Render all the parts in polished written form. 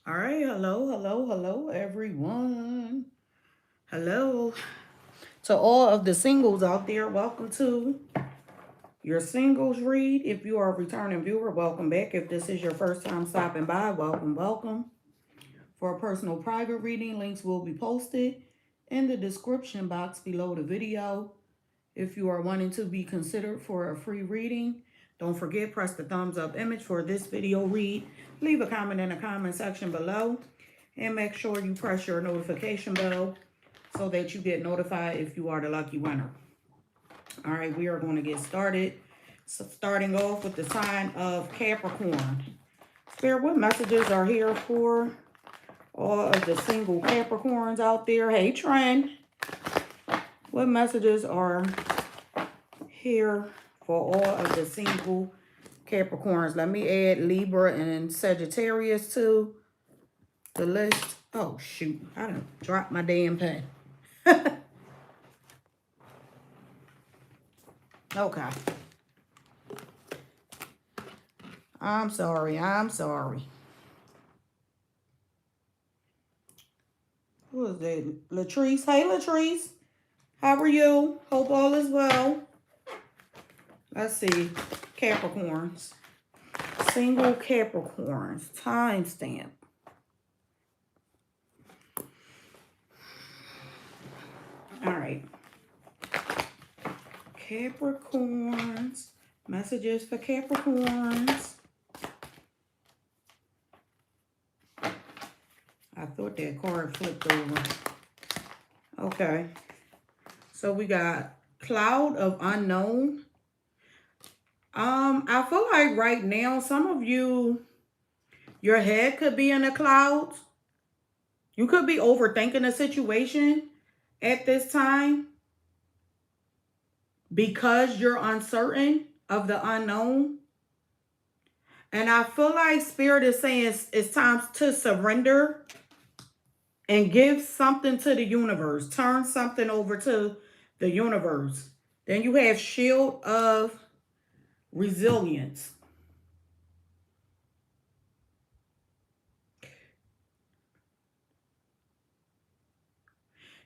All right, hello, everyone. Hello. To all of the singles out there, welcome to your singles read. If you are a returning viewer, welcome back. If this is your first time stopping by, welcome. For a personal private reading, links will be posted in the description box below the video. If you are wanting to be considered for a free reading, don't forget, press the thumbs up image for this video read. Leave a comment in the comment section below. And make sure you press your notification bell so that you get notified if you are the lucky winner. All right, we are going to get started. So starting off with the sign of Capricorn. Spirit, what messages are here for all of the single Capricorns out there? Hey, Trend. What messages are here for all of the single Capricorns? Let me add Libra and Sagittarius to the list. Oh, shoot. I done dropped my damn pen. Okay. I'm sorry. Who is that? Latrice. Hey, Latrice. How are you? Hope all is well. Let's see. Capricorns. Single Capricorns. Timestamp. All right. Capricorns. Messages for Capricorns. I thought that card flipped over. Okay. So we got Cloud of Unknown. I feel like right now, some of you, your head could be in the clouds. You could be overthinking a situation at this time because you're uncertain of the unknown. And I feel like Spirit is saying it's time to surrender and give something to the universe. Turn something over to the universe. Then you have Shield of Resilience.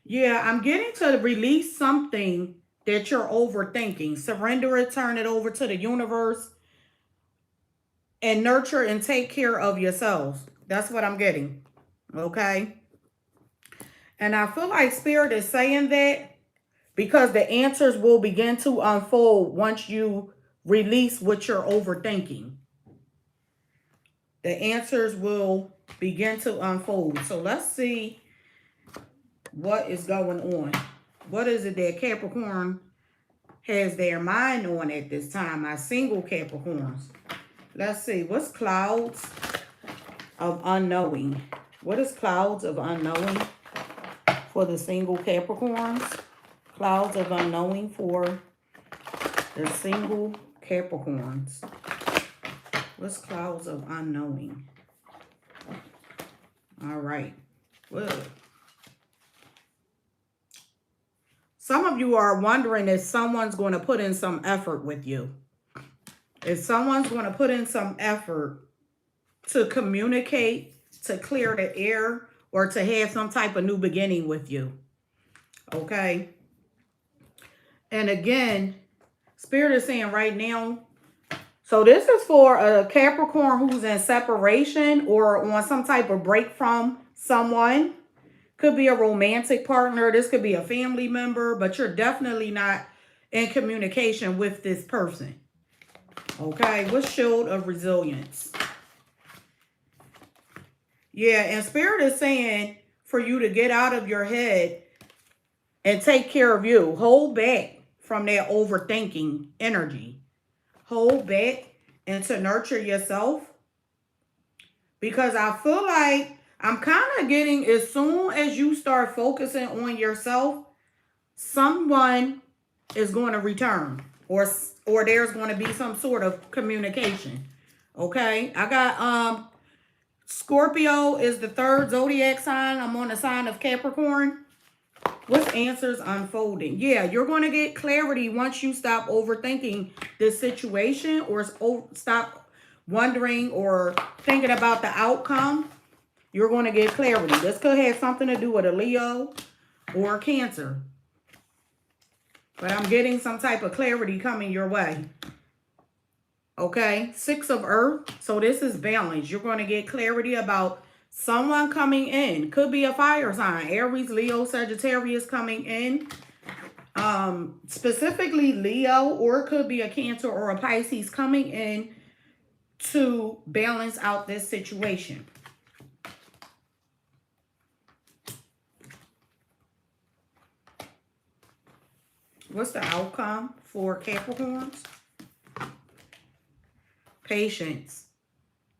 Yeah, I'm getting to release something that you're overthinking. Surrender it, turn it over to the universe, and nurture and take care of yourselves. That's what I'm getting. Okay? And I feel like Spirit is saying that because the answers will begin to unfold once you release what you're overthinking. The answers will begin to unfold. So let's see what is going on. What is it that Capricorn has their mind on at this time? My single Capricorns. Let's see. What's Clouds of Unknowing? What is Clouds of Unknowing for the single Capricorns? Clouds of Unknowing for the single Capricorns. What's Clouds of Unknowing? All right. Well, some of you are wondering if someone's going to put in some effort with you. If someone's going to put in some effort to communicate, to clear the air, or to have some type of new beginning with you. Okay? And again, Spirit is saying right now, so this is for a Capricorn who's in separation or on some type of break from someone. Could be a romantic partner. This could be a family member, but you're definitely not in communication with this person. Okay, what's Shield of Resilience? Yeah, and Spirit is saying for you to get out of your head and take care of you. Hold back from that overthinking energy. Hold back and to nurture yourself. Because I feel like I'm kind of getting, as soon as you start focusing on yourself, someone is going to return. Or there's going to be some sort of communication. Okay? I got Scorpio is the third zodiac sign. I'm on the sign of Capricorn. What's answers unfolding? Yeah, you're going to get clarity once you stop overthinking this situation or stop wondering or thinking about the outcome. you're going to get clarity. This could have something to do with a Leo or a Cancer. But I'm getting some type of clarity coming your way. Okay, 6 of Earth. So this is balance. You're going to get clarity about someone coming in. Could be a fire sign. Aries, Leo, Sagittarius coming in. Specifically Leo, or it could be a Cancer or a Pisces coming in to balance out this situation. What's the outcome for Capricorns? Patience.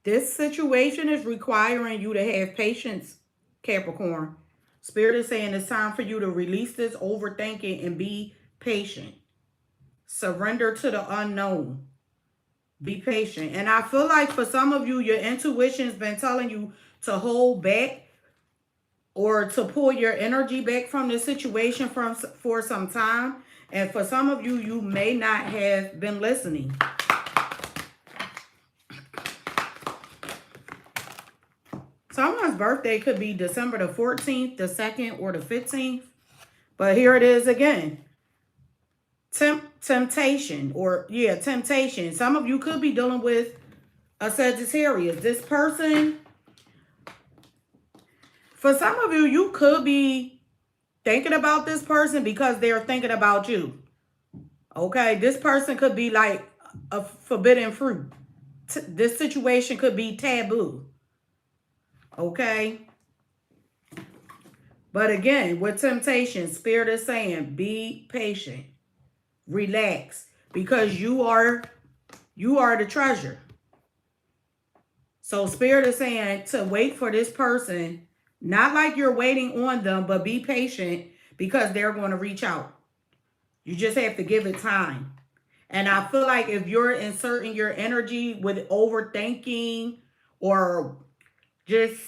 This situation is requiring you to have patience, Capricorn. Spirit is saying it's time for you to release this overthinking and be patient. Surrender to the unknown. Be patient. And I feel like for some of you, your intuition's been telling you to hold back or to pull your energy back from the situation for some time. And for some of you, you may not have been listening. Someone's birthday could be December the 14th, the 2nd, or the 15th. But here it is again. Temptation. Temptation. Some of you could be dealing with a Sagittarius. This person, for some of you, you could be thinking about this person because they're thinking about you. Okay? This person could be like a forbidden fruit. This situation could be taboo. Okay? But again, with temptation, Spirit is saying, be patient. Relax. Because you are the treasure. So Spirit is saying to wait for this person, not like you're waiting on them, but be patient because they're going to reach out. You just have to give it time. And I feel like if you're inserting your energy with overthinking or just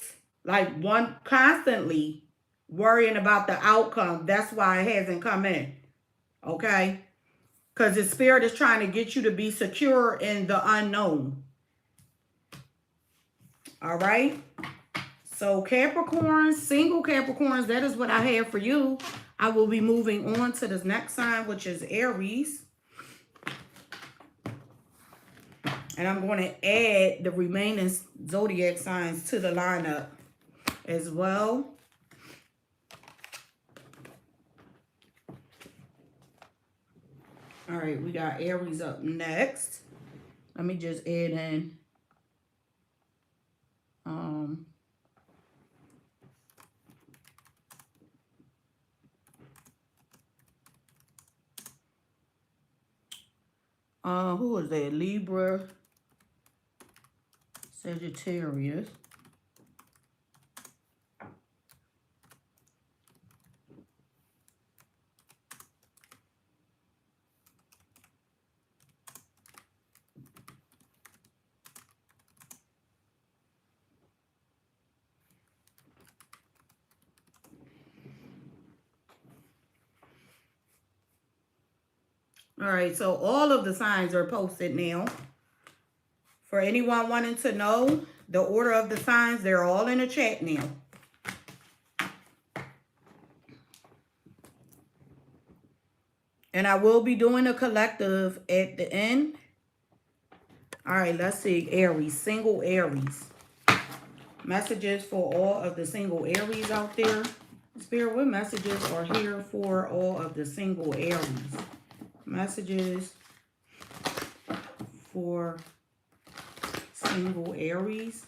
like one constantly worrying about the outcome, that's why it hasn't come in. Okay? Because the Spirit is trying to get you to be secure in the unknown. All right? So Capricorns, single Capricorns, that is what I have for you. I will be moving on to this next sign, which is Aries. And I'm going to add the remaining zodiac signs to the lineup as well. All right, we got Aries up next. Let me just add in who is that? Libra, Sagittarius. All right, so all of the signs are posted now. For anyone wanting to know the order of the signs, they're all in the chat now. And I will be doing a collective at the end. All right, let's see. Aries, single Aries. Messages for all of the single Aries out there. Spirit, what messages are here for all of the single Aries? Messages for single Aries.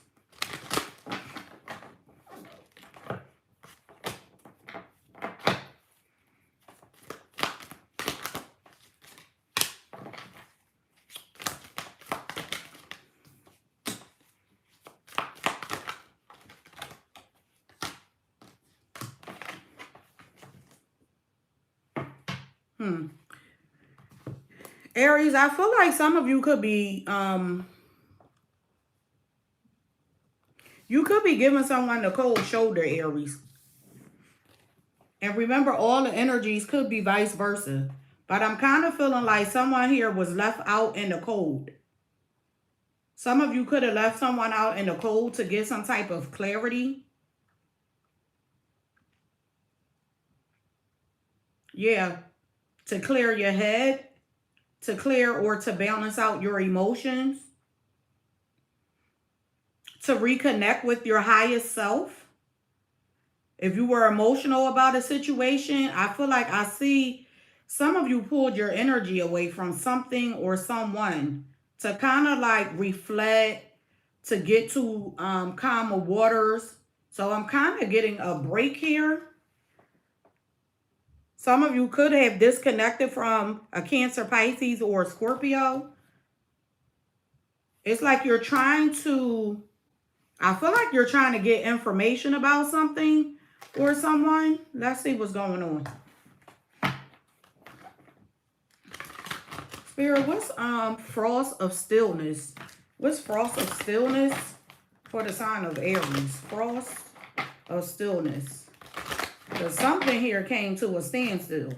Aries, I feel like some of you could be giving someone the cold shoulder, Aries. And remember, all the energies could be vice versa. But I'm kind of feeling like someone here was left out in the cold. Some of you could have left someone out in the cold to get some type of clarity. Yeah. To clear your head, to clear or to balance out your emotions, to reconnect with your highest self. If you were emotional about a situation, I feel like I see some of you pulled your energy away from something or someone to kind of like reflect, to get to calmer waters. So I'm kind of getting a break here. Some of you could have disconnected from a Cancer, Pisces, or Scorpio. It's like you're trying to, I feel like you're trying to get information about something or someone. Let's see what's going on. Spirit, what's frost of stillness? What's frost of stillness for the sign of Aries? Frost of stillness. Because something here came to a standstill.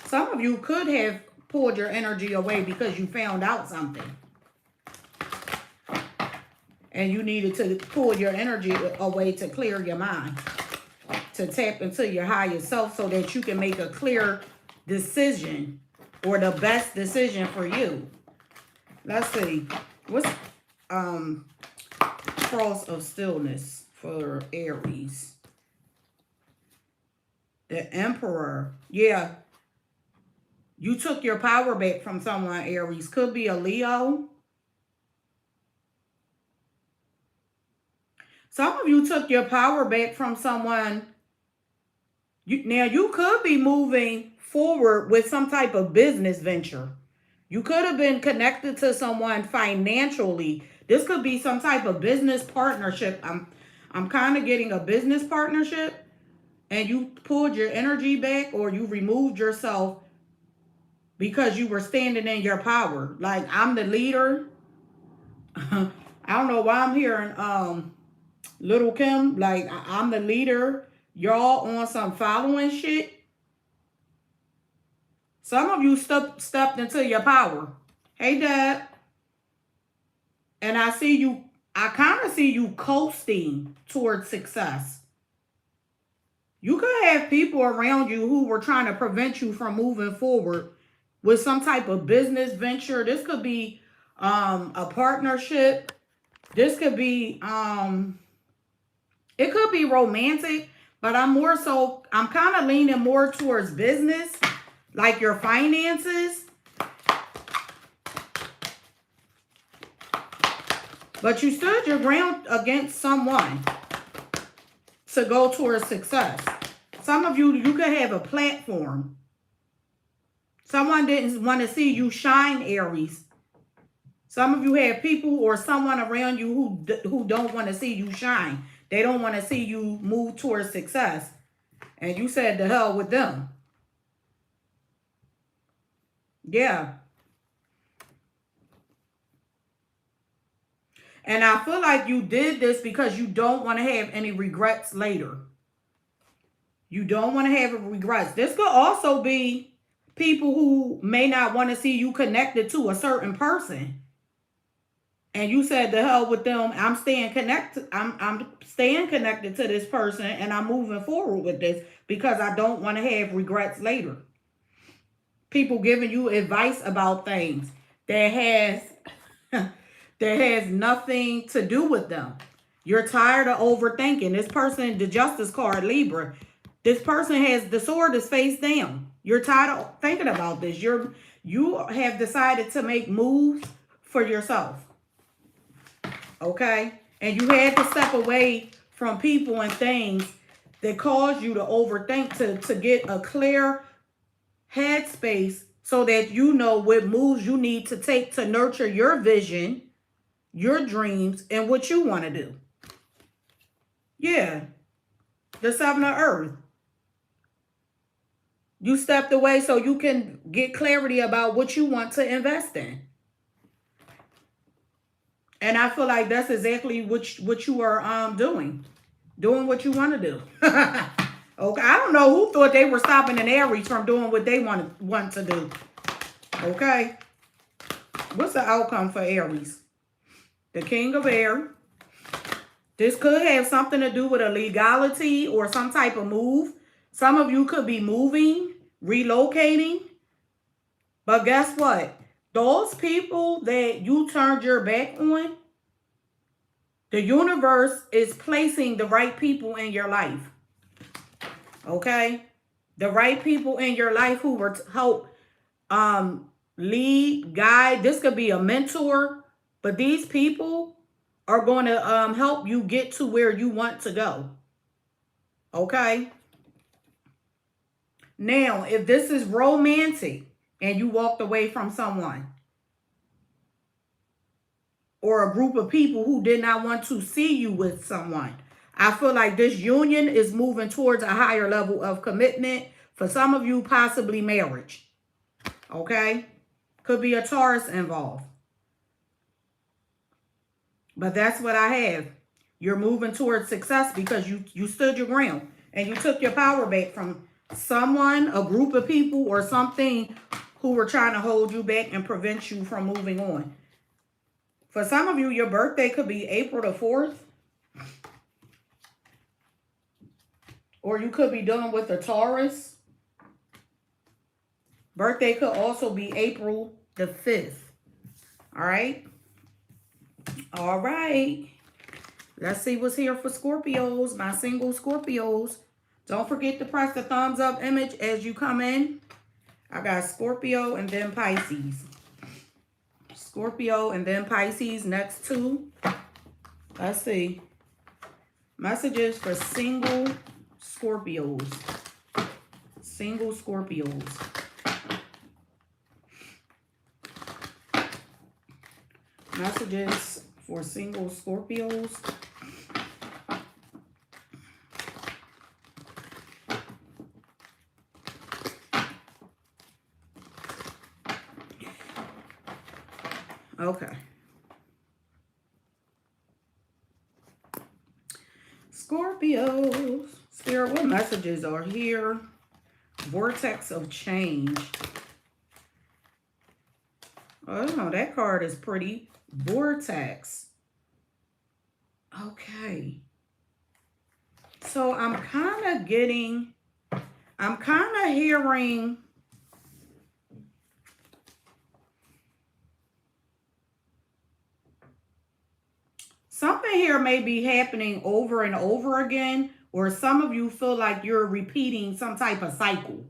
Some of you could have pulled your energy away because you found out something. And you needed to pull your energy away to clear your mind. To tap into your higher self so that you can make a clear decision or the best decision for you. Let's see. What's frost of stillness for Aries? The Emperor. Yeah. You took your power back from someone, Aries. Could be a Leo. Some of you took your power back from someone. Now, you could be moving forward with some type of business venture. You could have been connected to someone financially. This could be some type of business partnership. I'm kind of getting a business partnership. And you pulled your energy back or you removed yourself because you were standing in your power. Like, I'm the leader. I don't know why I'm hearing Little Kim. Like, I'm the leader. Y'all on some following shit. Some of you stepped into your power. Hey, Dad. And I kind of see you coasting towards success. You could have people around you who were trying to prevent you from moving forward with some type of business venture. This could be a partnership. This could be, it could be romantic, but I'm kind of leaning more towards business, like your finances. But you stood your ground against someone to go towards success. Some of you could have a platform. Someone didn't want to see you shine, Aries. Some of you have people or someone around you who don't want to see you shine. They don't want to see you move towards success. And you said the hell with them. Yeah. And I feel like you did this because you don't want to have any regrets later. You don't want to have regrets. This could also be people who may not want to see you connected to a certain person. And you said the hell with them. I'm staying connected. I'm staying connected to this person and I'm moving forward with this because I don't want to have regrets later. People giving you advice about things that has nothing to do with them. You're tired of overthinking. This person, the Justice card, Libra, this person has the sword is face down. You're tired of thinking about this. You have decided to make moves for yourself. Okay? And you had to step away from people and things that cause you to overthink to get a clear headspace so that you know what moves you need to take to nurture your vision, your dreams, and what you want to do. Yeah. The Seven of Earth. You stepped away so you can get clarity about what you want to invest in. And I feel like that's exactly what you are doing. Doing what you want to do. Okay. I don't know who thought they were stopping an Aries from doing what they want to do. Okay. What's the outcome for Aries? The King of Air. This could have something to do with a legality or some type of move. Some of you could be moving relocating. But guess what? Those people that you turned your back on, the universe is placing the right people in your life. Okay? The right people in your life who will help lead, guide. This could be a mentor, but these people are going to help you get to where you want to go. Okay? Now, if this is romantic and you walked away from someone or a group of people who did not want to see you with someone, I feel like this union is moving towards a higher level of commitment. For some of you, possibly marriage. Okay? Could be a Taurus involved. But that's what I have. You're moving towards success because you stood your ground and you took your power back from someone, a group of people, or something who were trying to hold you back and prevent you from moving on. For some of you, your birthday could be April the 4th. Or you could be dealing with a Taurus. Birthday could also be April the 5th. All right? All right. Let's see what's here for Scorpios, my single Scorpios. Don't forget to press the thumbs up image as you come in. I got Scorpio and then Pisces. Scorpio and then Pisces next two. Let's see. Messages for single Scorpios. Single Scorpios. Messages for single Scorpios. Okay. Scorpios. Spirit, what messages are here? Vortex of change. Oh, that card is pretty. Vortex. Okay. So I'm kind of hearing something here may be happening over and over again, or some of you feel like you're repeating some type of cycle.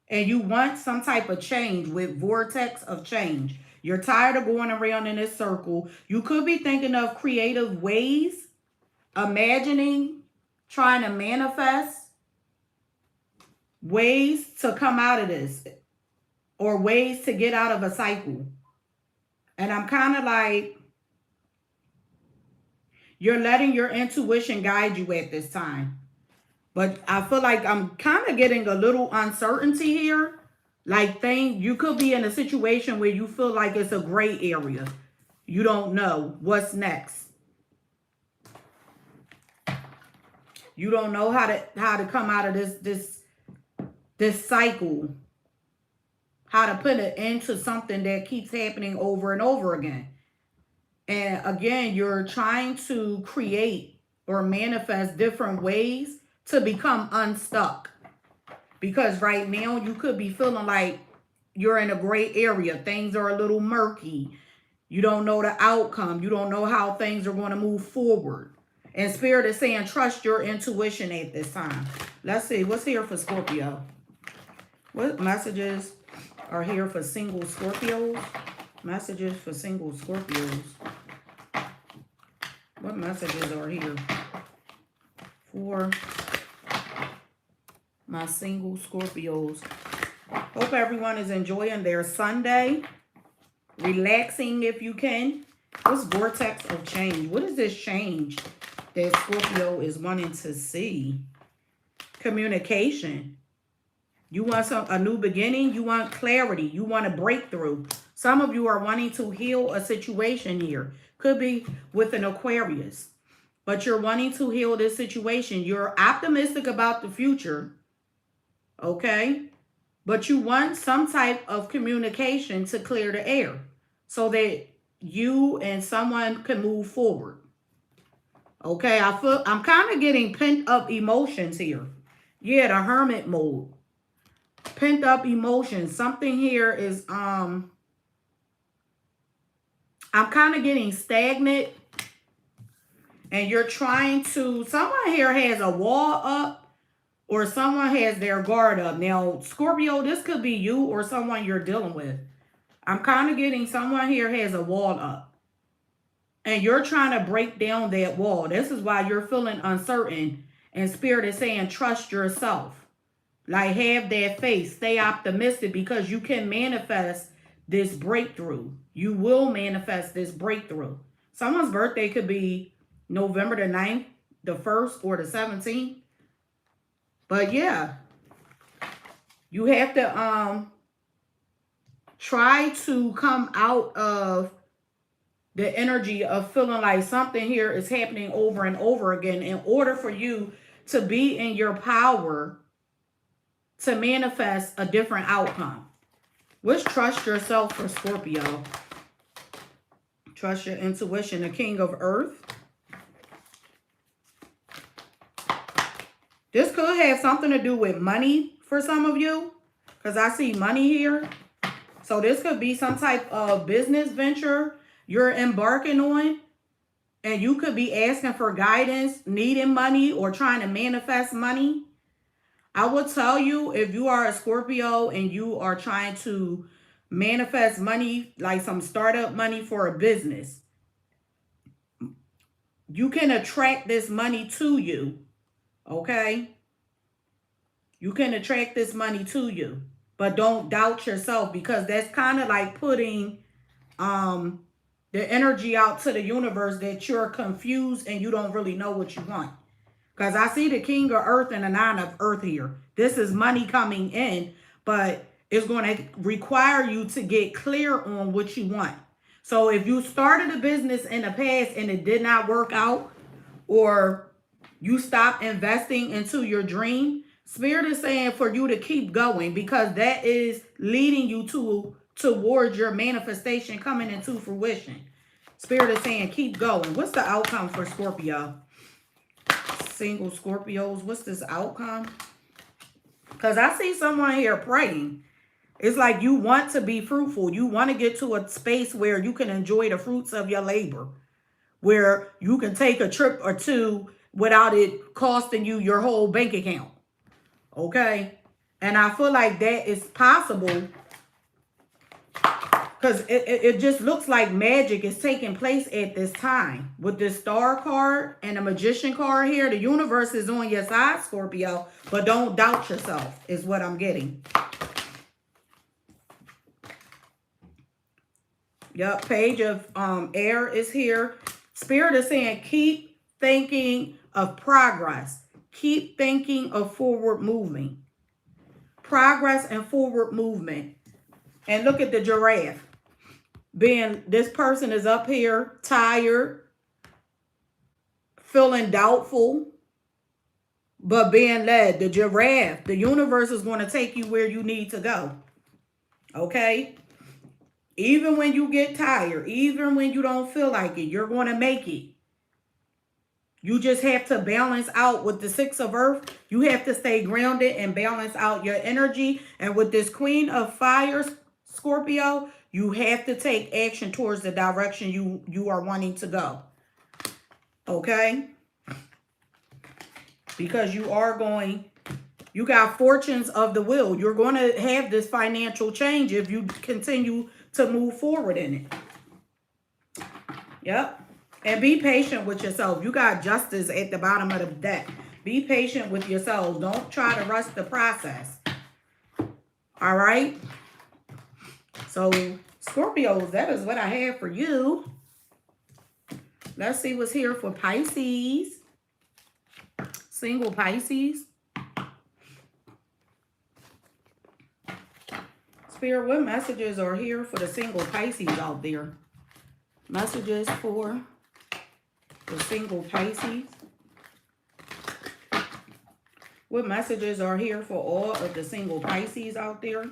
And you want some type of change with vortex of change. You're tired of going around in this circle. You could be thinking of creative ways, imagining, trying to manifest ways to come out of this or ways to get out of a cycle. And I'm kind of like, you're letting your intuition guide you at this time. But I feel like I'm kind of getting a little uncertainty here. Like you could be in a situation where you feel like it's a gray area. You don't know what's next. You don't know how to come out of this cycle. How to put it into something that keeps happening over and over again. And again, you're trying to create or manifest different ways to become unstuck. Because right now you could be feeling like you're in a gray area. Things are a little murky. You don't know the outcome. You don't know how things are going to move forward. And Spirit is saying trust your intuition at this time. Let's see. What's here for Scorpio? What messages are here for single Scorpios? Messages for single Scorpios. What messages are here for my single Scorpios? Hope everyone is enjoying their Sunday. Relaxing if you can. What's vortex of change? What is this change that Scorpio is wanting to see? Communication. You want a new beginning. You want clarity. You want a breakthrough. Some of you are wanting to heal a situation here. Could be with an Aquarius. But you're wanting to heal this situation. You're optimistic about the future. Okay? But you want some type of communication to clear the air. So that you and someone can move forward. Okay? I'm kind of getting pent up emotions here. Yeah, the hermit mode. Pent up emotions. Something here is, I'm kind of getting stagnant. And you're trying to, someone here has a wall up or someone has their guard up. Now, Scorpio, this could be you or someone you're dealing with. I'm kind of getting someone here has a wall up. And you're trying to break down that wall. This is why you're feeling uncertain. And Spirit is saying, trust yourself. Like, have that faith. Stay optimistic because you can manifest this breakthrough. You will manifest this breakthrough. Someone's birthday could be November the 9th, the 1st, or the 17th. But yeah, you have to try to come out of the energy of feeling like something here is happening over and over again in order for you to be in your power to manifest a different outcome. Let's trust yourself for Scorpio. Trust your intuition, the King of Earth. This could have something to do with money for some of you, because I see money here. So this could be some type of business venture you're embarking on, and you could be asking for guidance, needing money, or trying to manifest money. I will tell you, if you are a Scorpio and you are trying to manifest money, like some startup money for a business, you can attract this money to you. Okay? You can attract this money to you. But don't doubt yourself, because that's kind of like putting the energy out to the universe that you're confused and you don't really know what you want. Because I see the King of Earth and the Nine of Earth here. This is money coming in, but it's going to require you to get clear on what you want. So if you started a business in the past and it did not work out, or you stopped investing into your dream, Spirit is saying for you to keep going, because that is leading you towards your manifestation coming into fruition. Spirit is saying keep going. What's the outcome for Scorpio? Single Scorpios, what's this outcome? Because I see someone here praying. It's like you want to be fruitful. You want to get to a space where you can enjoy the fruits of your labor, where you can take a trip or two without it costing you your whole bank account. Okay? And I feel like that is possible, because it just looks like magic is taking place at this time. With this Star card and the Magician card here, the universe is on your side, Scorpio. But don't doubt yourself, is what I'm getting. Yep, Page of Air is here. Spirit is saying keep thinking of progress. Keep thinking of forward moving. Progress and forward movement. And look at the giraffe. This person is up here, tired, feeling doubtful, but being led. The giraffe, the universe is going to take you where you need to go. Okay? Even when you get tired, even when you don't feel like it, you're going to make it. You just have to balance out with the Six of Earth. You have to stay grounded and balance out your energy. And with this Queen of Fire, Scorpio, you have to take action towards the direction you are wanting to go. Okay? Because you got fortunes of the wheel. You're going to have this financial change if you continue to move forward in it. Yep. And be patient with yourself. You got Justice at the bottom of the deck. Be patient with yourself. Don't try to rush the process. All right? So, Scorpios, that is what I have for you. Let's see what's here for Pisces. Single Pisces. Spirit, what messages are here for the single Pisces out there? Messages for the single Pisces. What messages are here for all of the single Pisces out there?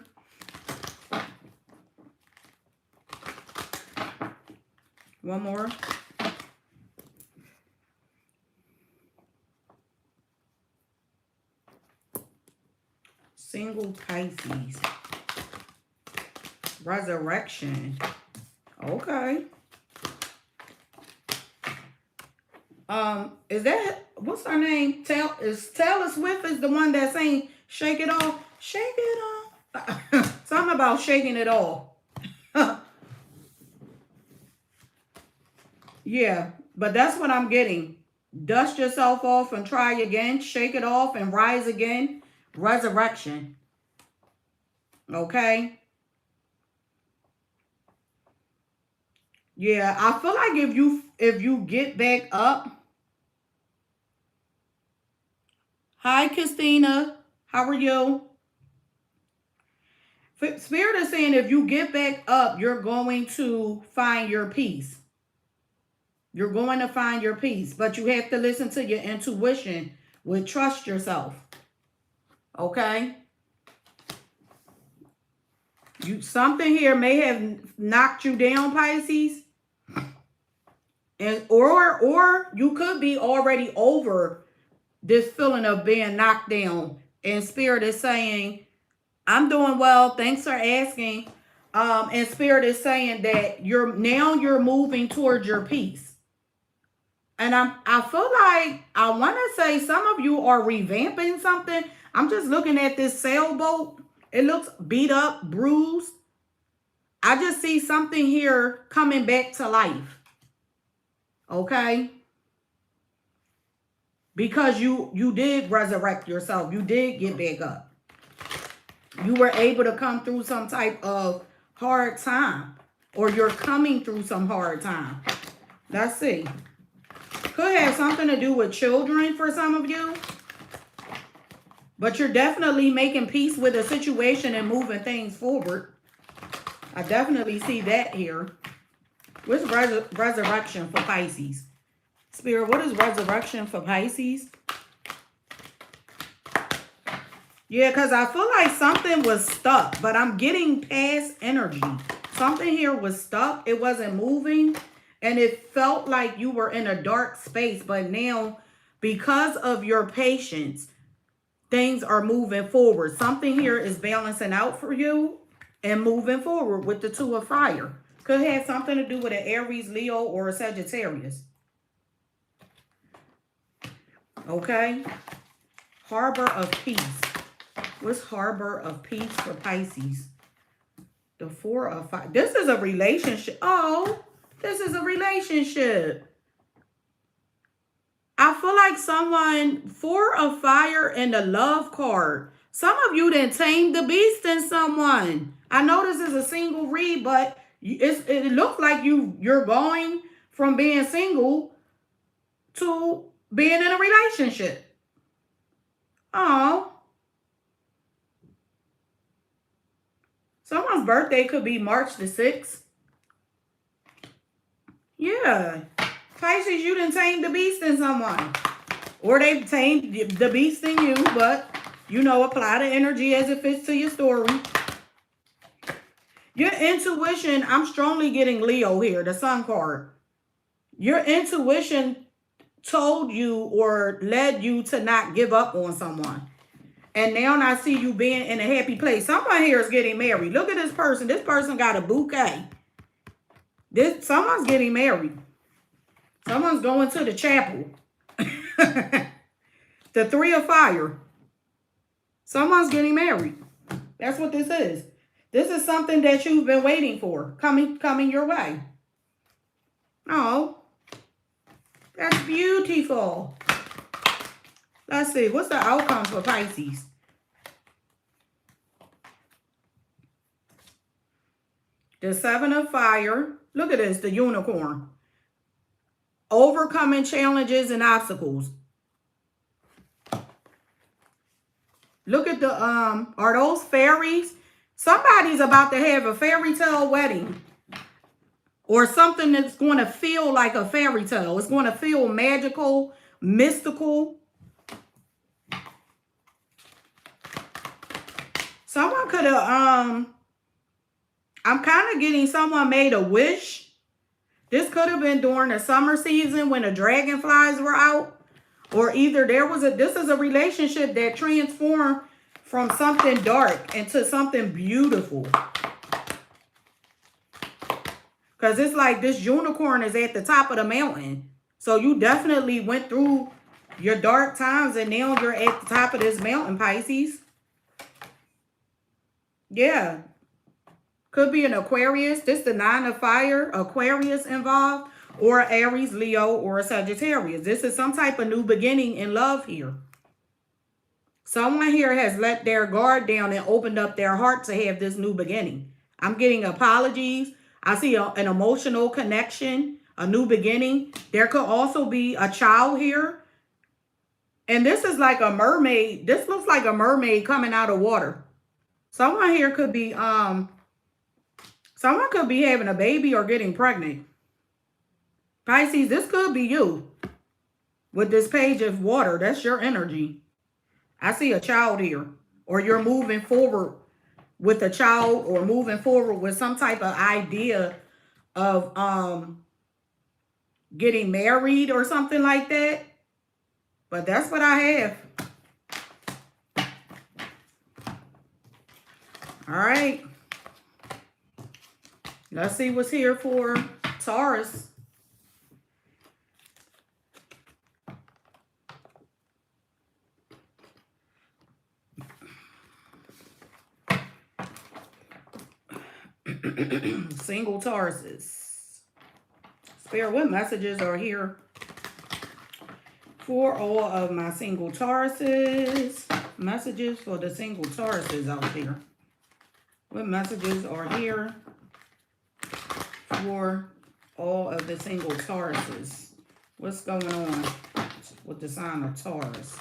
One more. Single Pisces. Resurrection. Okay. Is that, what's her name? Taylor Swift is the one that's saying shake it off. Shake it off. Something about shaking it off. Yeah, but that's what I'm getting. Dust yourself off and try again. Shake it off and rise again. Resurrection. Okay. Yeah, I feel like if you get back up. Hi, Christina. How are you? Spirit is saying if you get back up, you're going to find your peace. You're going to find your peace, but you have to listen to your intuition with trust yourself. Okay? Something here may have knocked you down, Pisces. And or you could be already over this feeling of being knocked down. And Spirit is saying, I'm doing well. Thanks for asking. And Spirit is saying that you're moving towards your peace. And I feel like I want to say some of you are revamping something. I'm just looking at this sailboat. It looks beat up, bruised. I just see something here coming back to life. Okay? Because you did resurrect yourself. You did get back up. You were able to come through some type of hard time. Or you're coming through some hard time. Let's see. Could have something to do with children for some of you. But you're definitely making peace with a situation and moving things forward. I definitely see that here. What's resurrection for Pisces? Spirit, what is resurrection for Pisces? Yeah, because I feel like something was stuck, but I'm getting past energy. Something here was stuck. It wasn't moving. And it felt like you were in a dark space. But now, because of your patience, things are moving forward. Something here is balancing out for you and moving forward with the Two of Fire. Could have something to do with an Aries, Leo, or a Sagittarius. Okay. Harbor of Peace. What's Harbor of Peace for Pisces? The Four of Fire. This is a relationship. Oh, this is a relationship. I feel like someone, Four of Fire and the Love card. Some of you done tamed the beast in someone. I know this is a single read, but it looks like you're going from being single to being in a relationship. Oh. Someone's birthday could be March the 6th. Yeah. Pisces, you done tamed the beast in someone. Or they tamed the beast in you, but, you know, apply the energy as it fits to your story. Your intuition, I'm strongly getting Leo here, the Sun card. Your intuition told you or led you to not give up on someone. And now I see you being in a happy place. Someone here is getting married. Look at this person. This person got a bouquet. Someone's getting married. Someone's going to the chapel. The Three of Fire. Someone's getting married. That's what this is. This is something that you've been waiting for. Coming your way. Oh. That's beautiful. Let's see. What's the outcome for Pisces? The Seven of Fire. Look at this. The Unicorn. Overcoming challenges and obstacles. Look at the, are those fairies? Somebody's about to have a fairy tale wedding. Or something that's going to feel like a fairy tale. It's going to feel magical, mystical. Someone could have, I'm kind of getting someone made a wish. This could have been during the summer season when the dragonflies were out. Or either this is a relationship that transformed from something dark into something beautiful. Because it's like this unicorn is at the top of the mountain. So you definitely went through your dark times and now you're at the top of this mountain, Pisces. Yeah. Could be an Aquarius. This is the 9 of fire. Aquarius involved. Or Aries, Leo, or a Sagittarius. This is some type of new beginning in love here. Someone here has let their guard down and opened up their heart to have this new beginning. I'm getting apologies. I see an emotional connection, a new beginning. There could also be a child here. And this is like a mermaid. This looks like a mermaid coming out of water. Someone here could be, someone could be having a baby or getting pregnant. Pisces, this could be you with this page of water. That's your energy. I see a child here, or you're moving forward with a child or moving forward with some type of idea of getting married or something like that. But that's what I have. All right. Let's see what's here for Taurus. Single Tauruses. Spirit, what messages are here for all of my single Tauruses? Messages for the single Tauruses out there. What messages are here for all of the single Tauruses? What's going on with the sign of Taurus?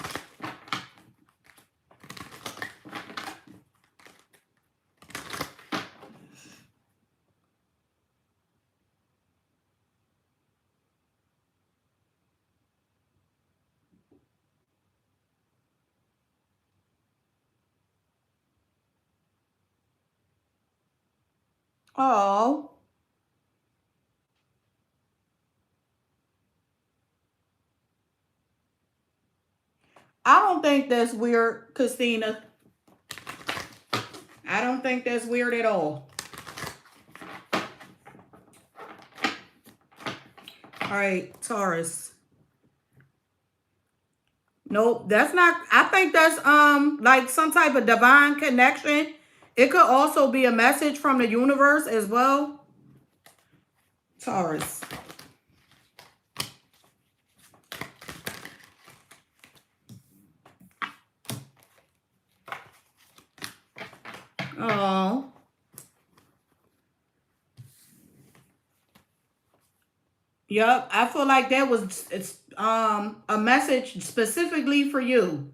Oh. I don't think that's weird, Christina. I don't think that's weird at all. All right, Taurus. Nope, that's not. I think that's like some type of divine connection. It could also be a message from the universe as well. Taurus. Oh. Yep, I feel like that was a message specifically for you.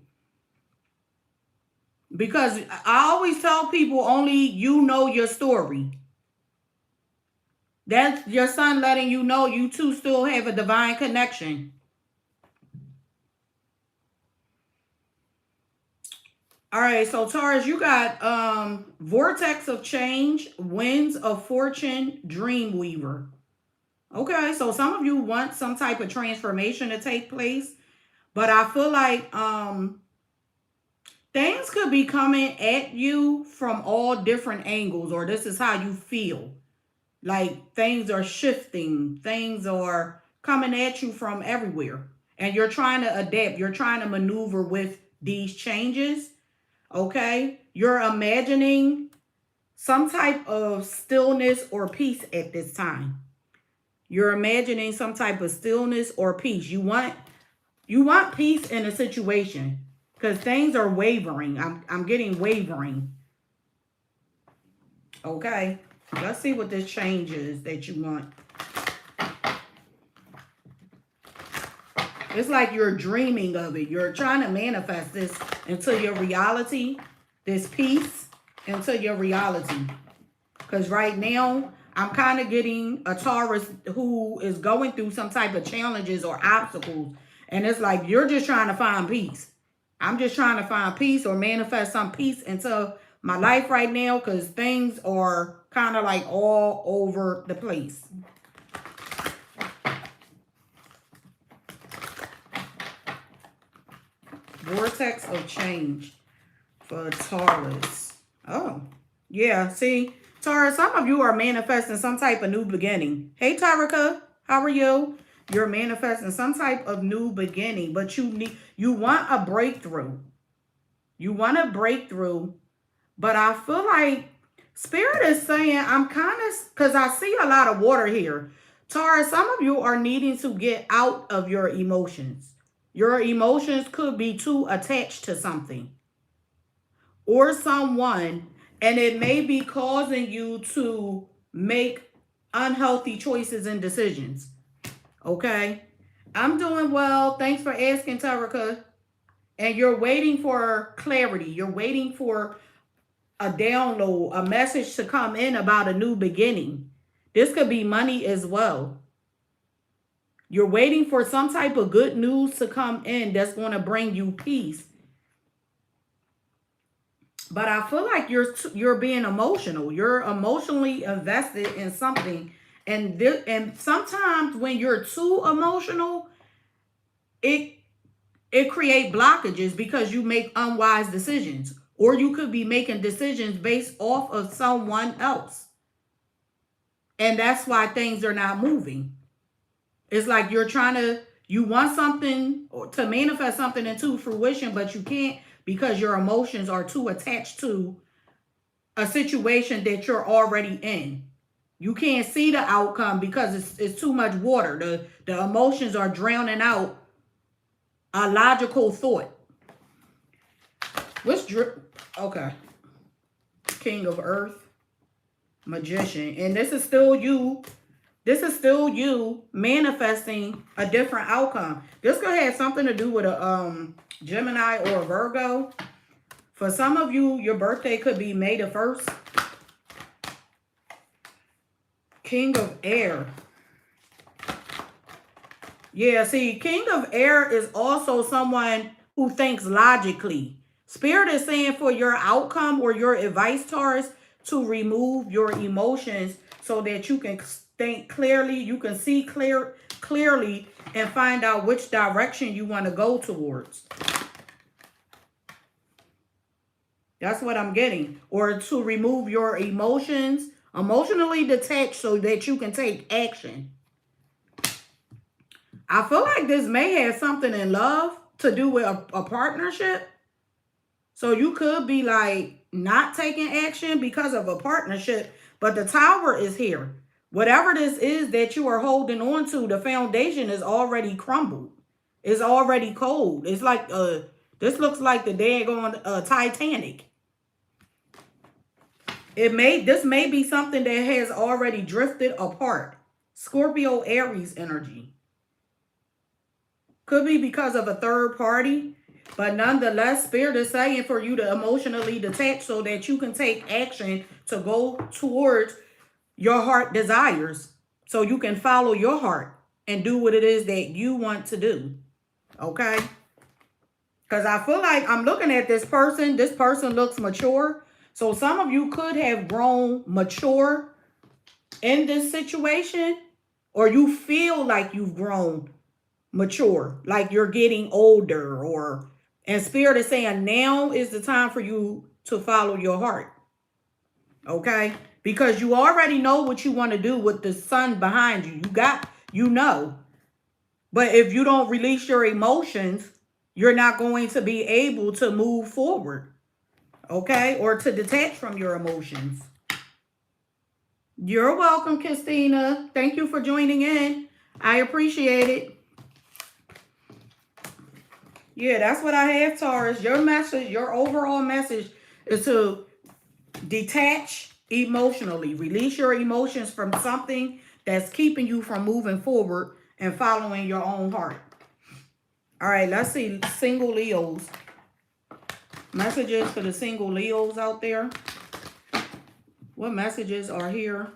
Because I always tell people only you know your story. That's your son letting you know you two still have a divine connection. All right, so Taurus, you got Vortex of Change, Winds of Fortune, Dreamweaver. Okay, so some of you want some type of transformation to take place. But I feel like things could be coming at you from all different angles, or this is how you feel. Like things are shifting. Things are coming at you from everywhere. And you're trying to adapt. You're trying to maneuver with these changes. Okay? You're imagining some type of stillness or peace at this time. You're imagining some type of stillness or peace. You want peace in a situation. Because things are wavering. I'm getting wavering. Okay. Let's see what this change is that you want. It's like you're dreaming of it. You're trying to manifest this into your reality. This peace into your reality. Because right now, I'm kind of getting a Taurus who is going through some type of challenges or obstacles. And it's like you're just trying to find peace. I'm just trying to find peace or manifest some peace into my life right now because things are kind of like all over the place. Vortex of Change for Taurus. Oh, yeah. See, Taurus, some of you are manifesting some type of new beginning. Hey, Tarika, how are you? You're manifesting some type of new beginning, but you want a breakthrough. You want a breakthrough, but I feel like Spirit is saying, I'm kind of, because I see a lot of water here. Taurus, some of you are needing to get out of your emotions. Your emotions could be too attached to something or someone, and it may be causing you to make unhealthy choices and decisions. Okay? I'm doing well. Thanks for asking, Tarika. And you're waiting for clarity. You're waiting for a download, a message to come in about a new beginning. This could be money as well. You're waiting for some type of good news to come in that's going to bring you peace. But I feel like you're being emotional. You're emotionally invested in something. And sometimes when you're too emotional, it creates blockages because you make unwise decisions. Or you could be making decisions based off of someone else. And that's why things are not moving. It's like you want something or to manifest something into fruition, but you can't because your emotions are too attached to a situation that you're already in. You can't see the outcome because it's too much water. The emotions are drowning out a logical thought. Okay. King of Earth, Magician. And this is still you. This is still you manifesting a different outcome. This could have something to do with a Gemini or a Virgo. For some of you, your birthday could be May the 1st. King of Air. Yeah, see, King of Air is also someone who thinks logically. Spirit is saying for your outcome or your advice, Taurus, to remove your emotions so that you can think clearly, you can see clearly and find out which direction you want to go towards. That's what I'm getting. Or to remove your emotions, emotionally detached so that you can take action. I feel like this may have something in love to do with a partnership. So you could be like not taking action because of a partnership, but the Tower is here. Whatever this is that you are holding on to, the foundation is already crumbled. It's already cold. It's like this looks like the daggone Titanic. This may be something that has already drifted apart. Scorpio, Aries energy. Could be because of a third party. But nonetheless, Spirit is saying for you to emotionally detach so that you can take action to go towards your heart desires. So you can follow your heart and do what it is that you want to do. Okay? Because I feel like I'm looking at this person. This person looks mature. So some of you could have grown mature in this situation. Or you feel like you've grown mature. Like you're getting older. And Spirit is saying now is the time for you to follow your heart. Okay? Because you already know what you want to do with the sun behind you. You know. But if you don't release your emotions, you're not going to be able to move forward. Okay? Or to detach from your emotions. You're welcome, Christina. Thank you for joining in. I appreciate it. Yeah, that's what I have, Taurus. Your message, your overall message is to detach emotionally. Release your emotions from something that's keeping you from moving forward and following your own heart. All right, let's see. Single Leos. Messages for the single Leos out there. What messages are here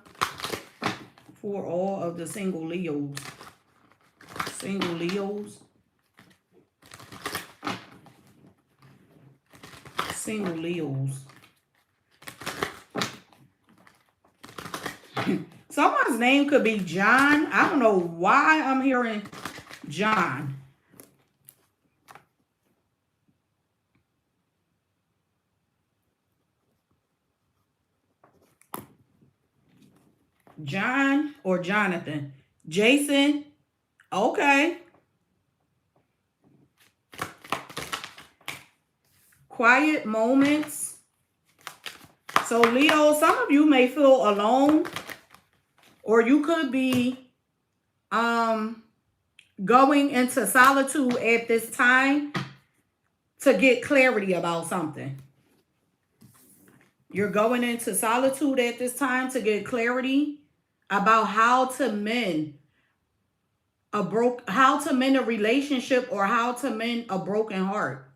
for all of the single Leos? Single Leos. Single Leos. Someone's name could be John. I don't know why I'm hearing John. John or Jonathan? Jason. Okay. Quiet moments. So Leo, some of you may feel alone, or you could be going into solitude at this time to get clarity about something. You're going into solitude at this time to get clarity about how to mend a relationship, or how to mend a broken heart.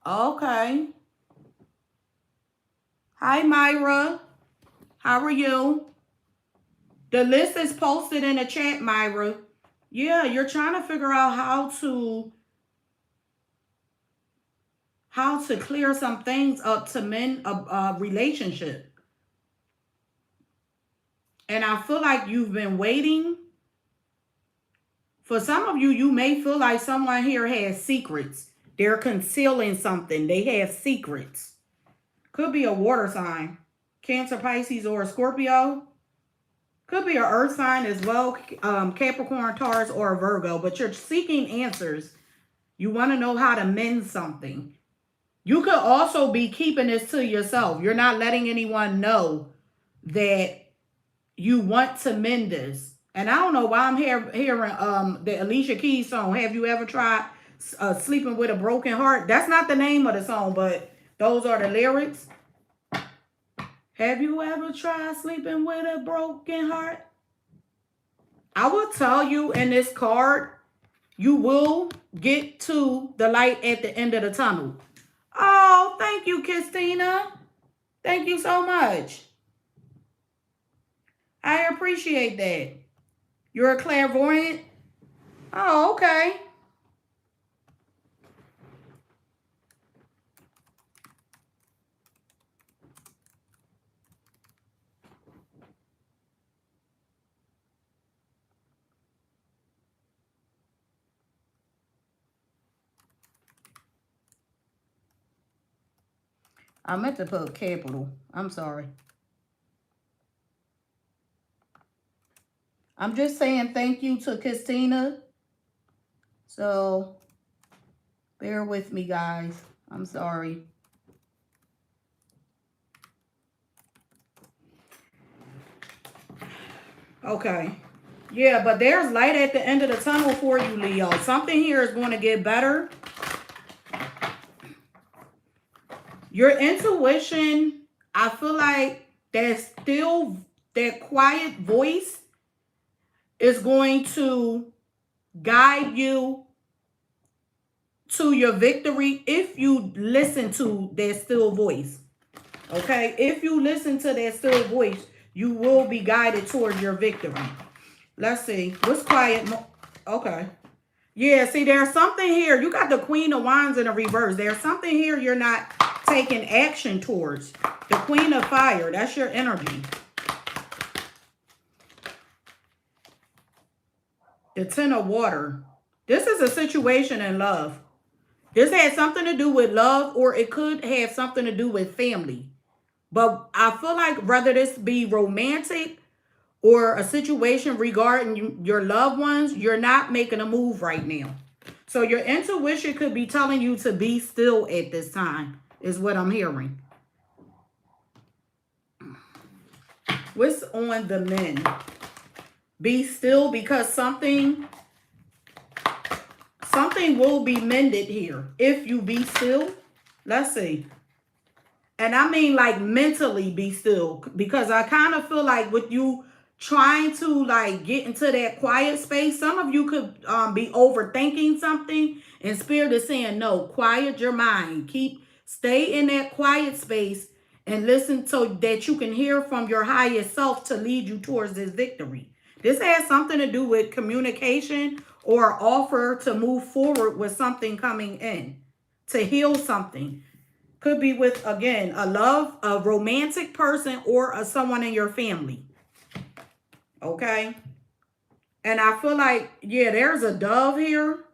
Okay. Hi, Myra. How are you? The list is posted in the chat, Myra. Yeah, you're trying to figure out how to clear some things up to mend a relationship. And I feel like you've been waiting. For some of you, you may feel like someone here has secrets. They're concealing something. They have secrets. Could be a water sign. Cancer, Pisces, or a Scorpio. Could be an earth sign as well. Capricorn, Taurus, or a Virgo. But you're seeking answers. You want to know how to mend something. You could also be keeping this to yourself. You're not letting anyone know that you want to mend this. And I don't know why I'm hearing the Alicia Keys song. Have you ever tried sleeping with a broken heart? That's not the name of the song, but those are the lyrics. Have you ever tried sleeping with a broken heart? I will tell you in this card, you will get to the light at the end of the tunnel. Oh, thank you, Christina. Thank you so much. I appreciate that. You're a clairvoyant? Oh, okay. I meant to put capital. I'm sorry. I'm just saying thank you to Christina. So, bear with me, guys. I'm sorry. Okay. Yeah, but there's light at the end of the tunnel for you, Leo. Something here is going to get better. Your intuition, I feel like that quiet voice is going to guide you to your victory if you listen to that still voice. Okay? If you listen to that still voice, you will be guided towards your victory. Let's see. What's quiet? Okay. Yeah, see, there's something here. You got the Queen of Wands in the reverse. There's something here you're not taking action towards. The Queen of Fire. That's your energy. The Ten of Water. This is a situation in love. This has something to do with love, or it could have something to do with family. But I feel like whether this be romantic or a situation regarding your loved ones, you're not making a move right now. So your intuition could be telling you to be still at this time, is what I'm hearing. What's on the men? Be still, because something will be mended here if you be still. Let's see. And I mean like mentally be still, because I kind of feel like with you trying to like get into that quiet space, some of you could be overthinking something, and Spirit is saying, no, quiet your mind. Stay in that quiet space and listen so that you can hear from your highest self to lead you towards this victory. This has something to do with communication or offer to move forward with something coming in, to heal something. Could be with, again, a romantic person, or someone in your family. Okay? And I feel like, yeah, there's a dove here.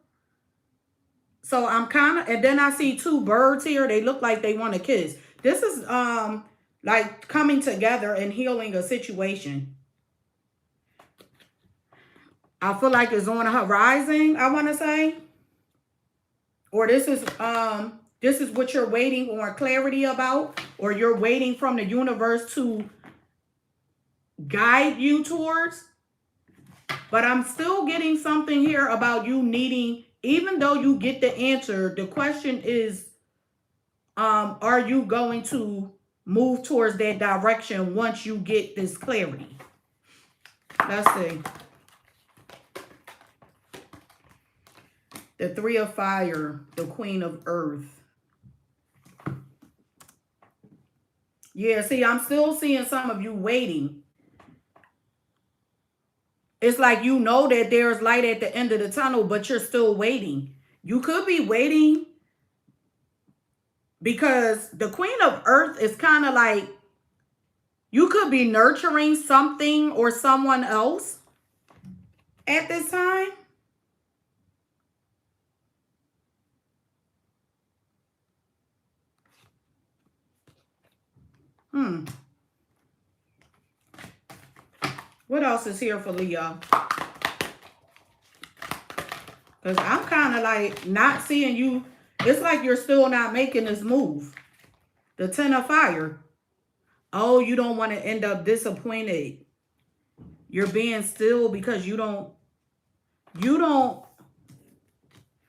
So I'm kind of, and then I see two birds here. They look like they want to kiss. This is like coming together and healing a situation. I feel like it's on the horizon, I want to say. Or this is what you're waiting on clarity about, or you're waiting from the universe to guide you towards. But I'm still getting something here about you needing, even though you get the answer, the question is, are you going to move towards that direction once you get this clarity? Let's see. The Three of Fire, the Queen of Earth. Yeah, see, I'm still seeing some of you waiting. It's like you know that there's light at the end of the tunnel, but you're still waiting. You could be waiting because the Queen of Earth is kind of like, you could be nurturing something or someone else at this time. What else is here for Leo? Because I'm kind of like not seeing you. It's like you're still not making this move. The Ten of Fire. Oh, you don't want to end up disappointed. You're being still because you don't.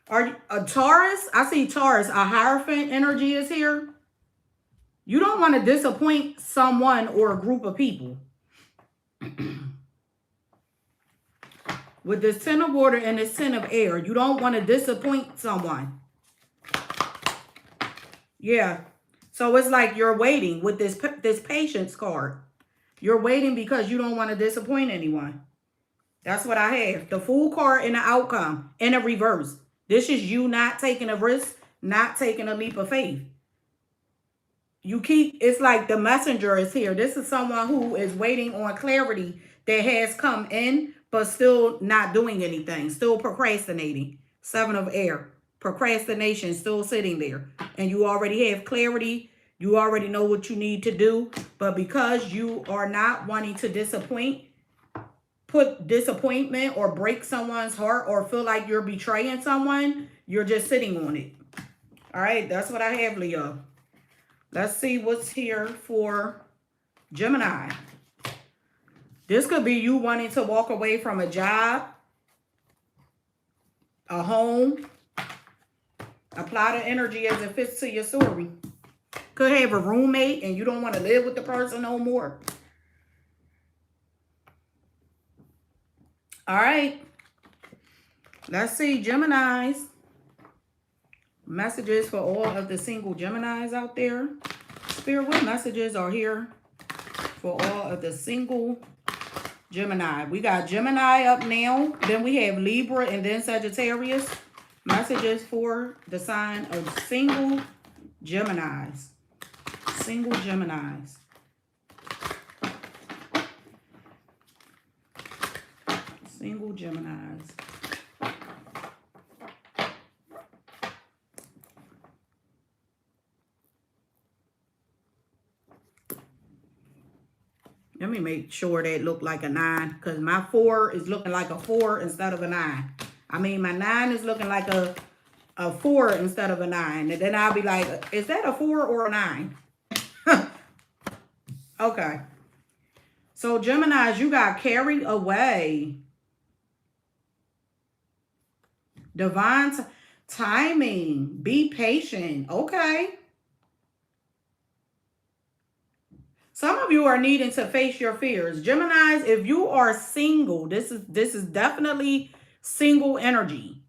Are you a Taurus? I see Taurus. A Hierophant energy is here. You don't want to disappoint someone or a group of people. With this Ten of Water and this Ten of Air, you don't want to disappoint someone. Yeah. So it's like you're waiting with this patience card. You're waiting because you don't want to disappoint anyone. That's what I have. The Fool card and the outcome in a reverse. This is you not taking a risk, not taking a leap of faith. It's like the messenger is here. This is someone who is waiting on clarity that has come in, but still not doing anything, still procrastinating. Seven of Air, procrastination, still sitting there. And you already have clarity. You already know what you need to do. But because you are not wanting to put disappointment or break someone's heart or feel like you're betraying someone, you're just sitting on it. All right, that's what I have, Leo. Let's see what's here for Gemini. This could be you wanting to walk away from a job, a home. Apply the energy as it fits to your story. Could have a roommate and you don't want to live with the person no more. All right. Let's see, Geminis. Messages for all of the single Geminis out there. Spirit, what messages are here for all of the single Gemini? We got Gemini up now. Then we have Libra and then Sagittarius. Messages for the sign of single Geminis. Single Geminis. Single Geminis. Let me make sure that look like a 9, because my 4 is looking like a 4 instead of a 9. I mean, my 9 is looking like a 4 instead of a 9. And then I'll be like, is that a 4 or a 9? Okay. So, Geminis, you got carried away. Divine timing. Be patient. Okay. Some of you are needing to face your fears. Geminis, if you are single, this is definitely single energy.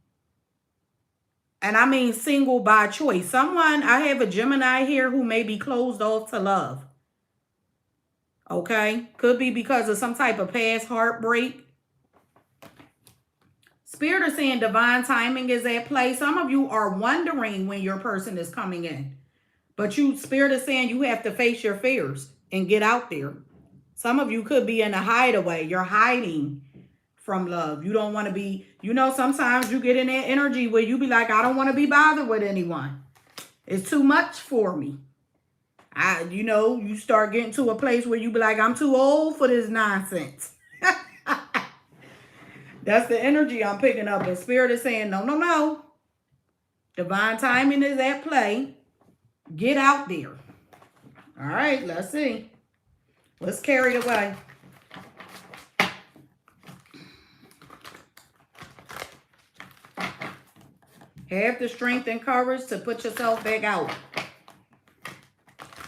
And I mean single by choice. I have a Gemini here who may be closed off to love. Okay? Could be because of some type of past heartbreak. Spirit is saying divine timing is at play. Some of you are wondering when your person is coming in. But Spirit is saying you have to face your fears and get out there. Some of you could be in a hideaway. You're hiding from love. You don't want to be, sometimes you get in that energy where you be like, I don't want to be bothered with anyone. It's too much for me. You know, you start getting to a place where you be like, I'm too old for this nonsense. That's the energy I'm picking up. And Spirit is saying, no, no, no. Divine timing is at play. Get out there. All right, let's see. Let's carry it away. Have the strength and courage to put yourself back out.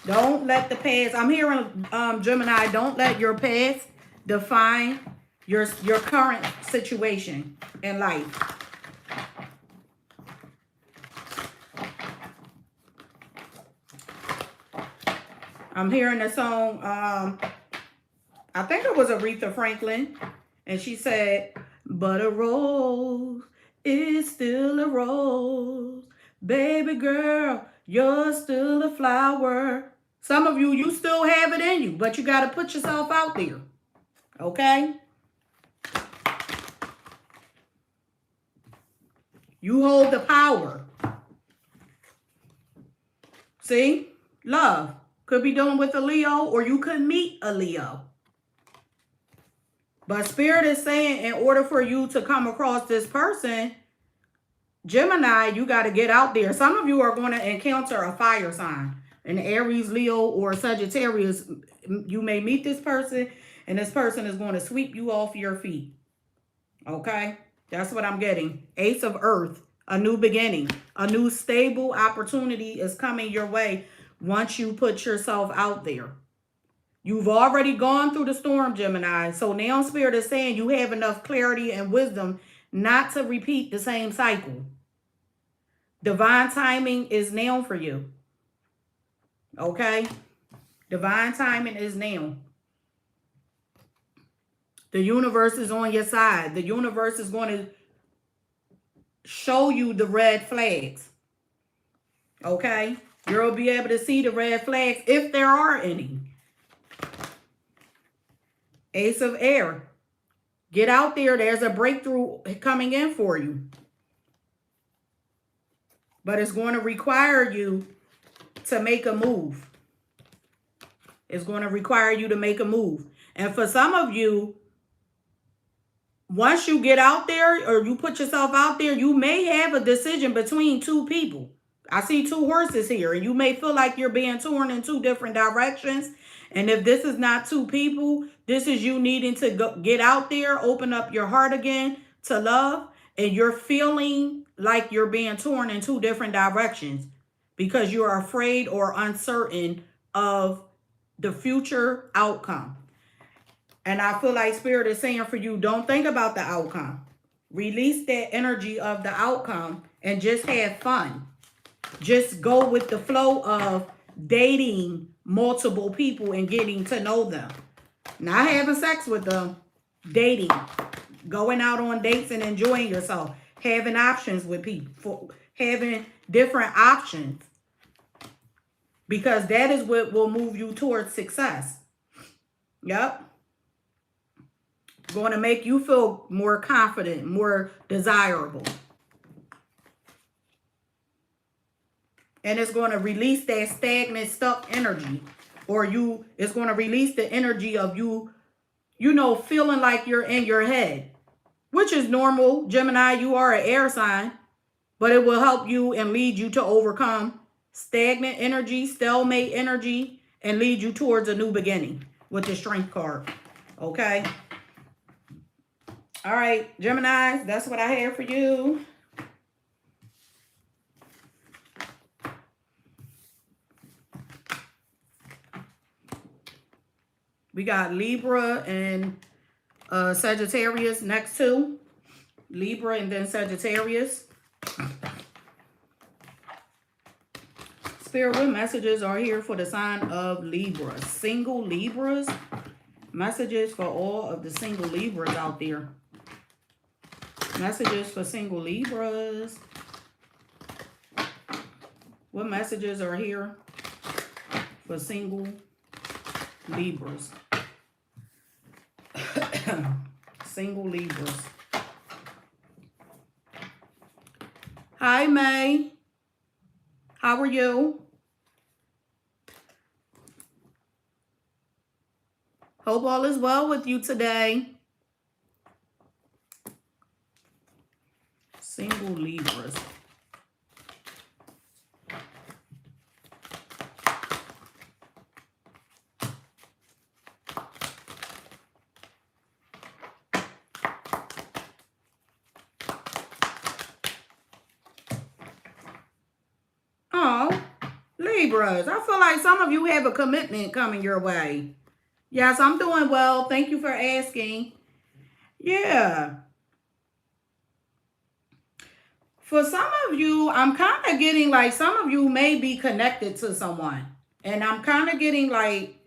Don't let the past, I'm hearing Gemini, don't let your past define your current situation in life. I'm hearing a song, I think it was Aretha Franklin, and she said, but a rose is still a rose. Baby girl, you're still a flower. Some of you, you still have it in you, but you got to put yourself out there. Okay? You hold the power. See? Love. Could be dealing with a Leo, or you could meet a Leo. But Spirit is saying, in order for you to come across this person, Gemini, you got to get out there. Some of you are going to encounter a fire sign. An Aries, Leo, or Sagittarius. You may meet this person, and this person is going to sweep you off your feet. Okay? That's what I'm getting. Ace of Earth. A new beginning. A new stable opportunity is coming your way once you put yourself out there. You've already gone through the storm, Gemini. So now Spirit is saying you have enough clarity and wisdom not to repeat the same cycle. Divine timing is now for you. Okay? Divine timing is now. The universe is on your side. The universe is going to show you the red flags. Okay? You'll be able to see the red flags if there are any. Ace of Air. Get out there. There's a breakthrough coming in for you. But it's going to require you to make a move. It's going to require you to make a move. And for some of you, once you get out there or you put yourself out there, you may have a decision between two people. I see two horses here, and you may feel like you're being torn in two different directions. And if this is not two people, this is you needing to go, get out there, open up your heart again to love, and you're feeling like you're being torn in two different directions because you're afraid or uncertain of the future outcome. And I feel like Spirit is saying for you, don't think about the outcome. Release that energy of the outcome and just have fun. Just go with the flow of dating multiple people and getting to know them. Not having sex with them, dating. Going out on dates and enjoying yourself. Having options with people. Having different options. Because that is what will move you towards success. Yep. Going to make you feel more confident, more desirable. And it's going to release that stagnant, stuck energy. Or it's going to release the energy of you, feeling like you're in your head. Which is normal. Gemini, you are an air sign. But it will help you and lead you to overcome stagnant energy, stalemate energy, and lead you towards a new beginning with the Strength card. Okay? All right, Gemini, that's what I have for you. We got Libra and Sagittarius next to. Libra and then Sagittarius. Spirit, what messages are here for the sign of Libra? Single Libras. Messages for all of the single Libras out there. Messages for single Libras. What messages are here for single Libras? Single Libras. Hi, May. How are you? Hope all is well with you today. Single Libras. Oh, Libras. I feel like some of you have a commitment coming your way. Yes, I'm doing well. Thank you for asking. Yeah. For some of you, I'm kind of getting like some of you may be connected to someone. And I'm kind of getting like,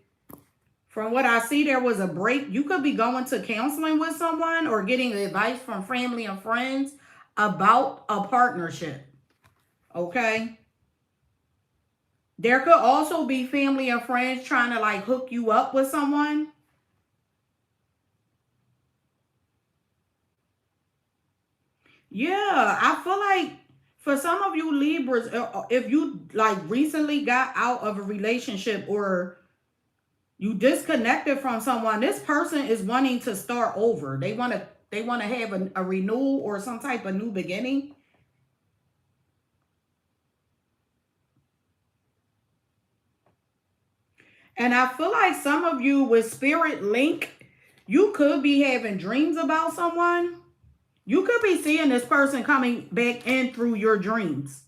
from what I see, there was a break. You could be going to counseling with someone or getting advice from family and friends about a partnership. Okay? There could also be family and friends trying to like hook you up with someone. Yeah, I feel like for some of you Libras, if you like recently got out of a relationship or you disconnected from someone, this person is wanting to start over. They want to have a renewal or some type of new beginning. And I feel like some of you with Spirit Link, you could be having dreams about someone. You could be seeing this person coming back in through your dreams.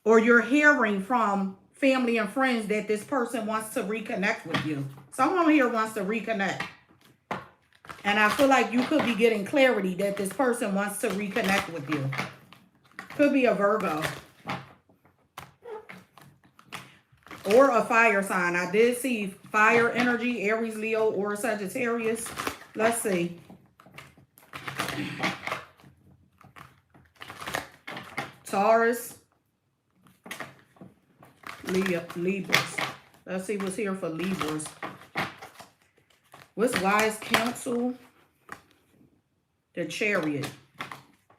Or you're hearing from family and friends that this person wants to reconnect with you. Someone here wants to reconnect. And I feel like you could be getting clarity that this person wants to reconnect with you. Could be a Virgo. Or a fire sign. I did see fire energy, Aries, Leo, or Sagittarius. Let's see. Taurus. Libras. Let's see what's here for Libras. What's wise counsel? The Chariot.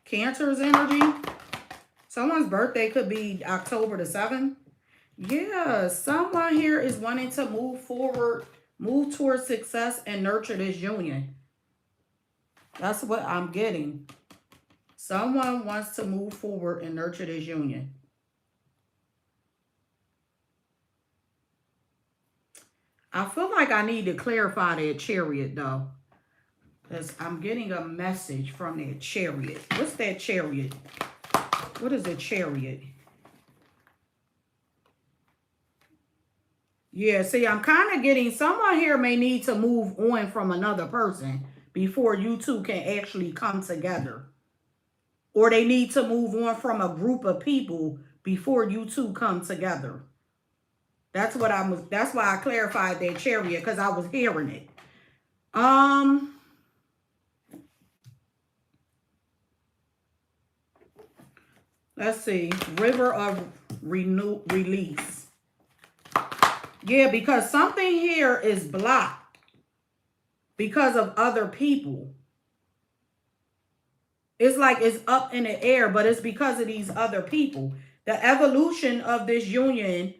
Cancer's energy. Someone's birthday could be October the 7th. Yeah, someone here is wanting to move forward, move towards success, and nurture this union. That's what I'm getting. Someone wants to move forward and nurture this union. I feel like I need to clarify that Chariot, though. Because I'm getting a message from that Chariot. What's that Chariot? What is a Chariot? Yeah, see, I'm kind of getting someone here may need to move on from another person before you two can actually come together. Or they need to move on from a group of people before you two come together. That's why I clarified that Chariot, because I was hearing it. Let's see. River of release. Yeah, because something here is blocked because of other people. It's like it's up in the air, but it's because of these other people. The evolution of this union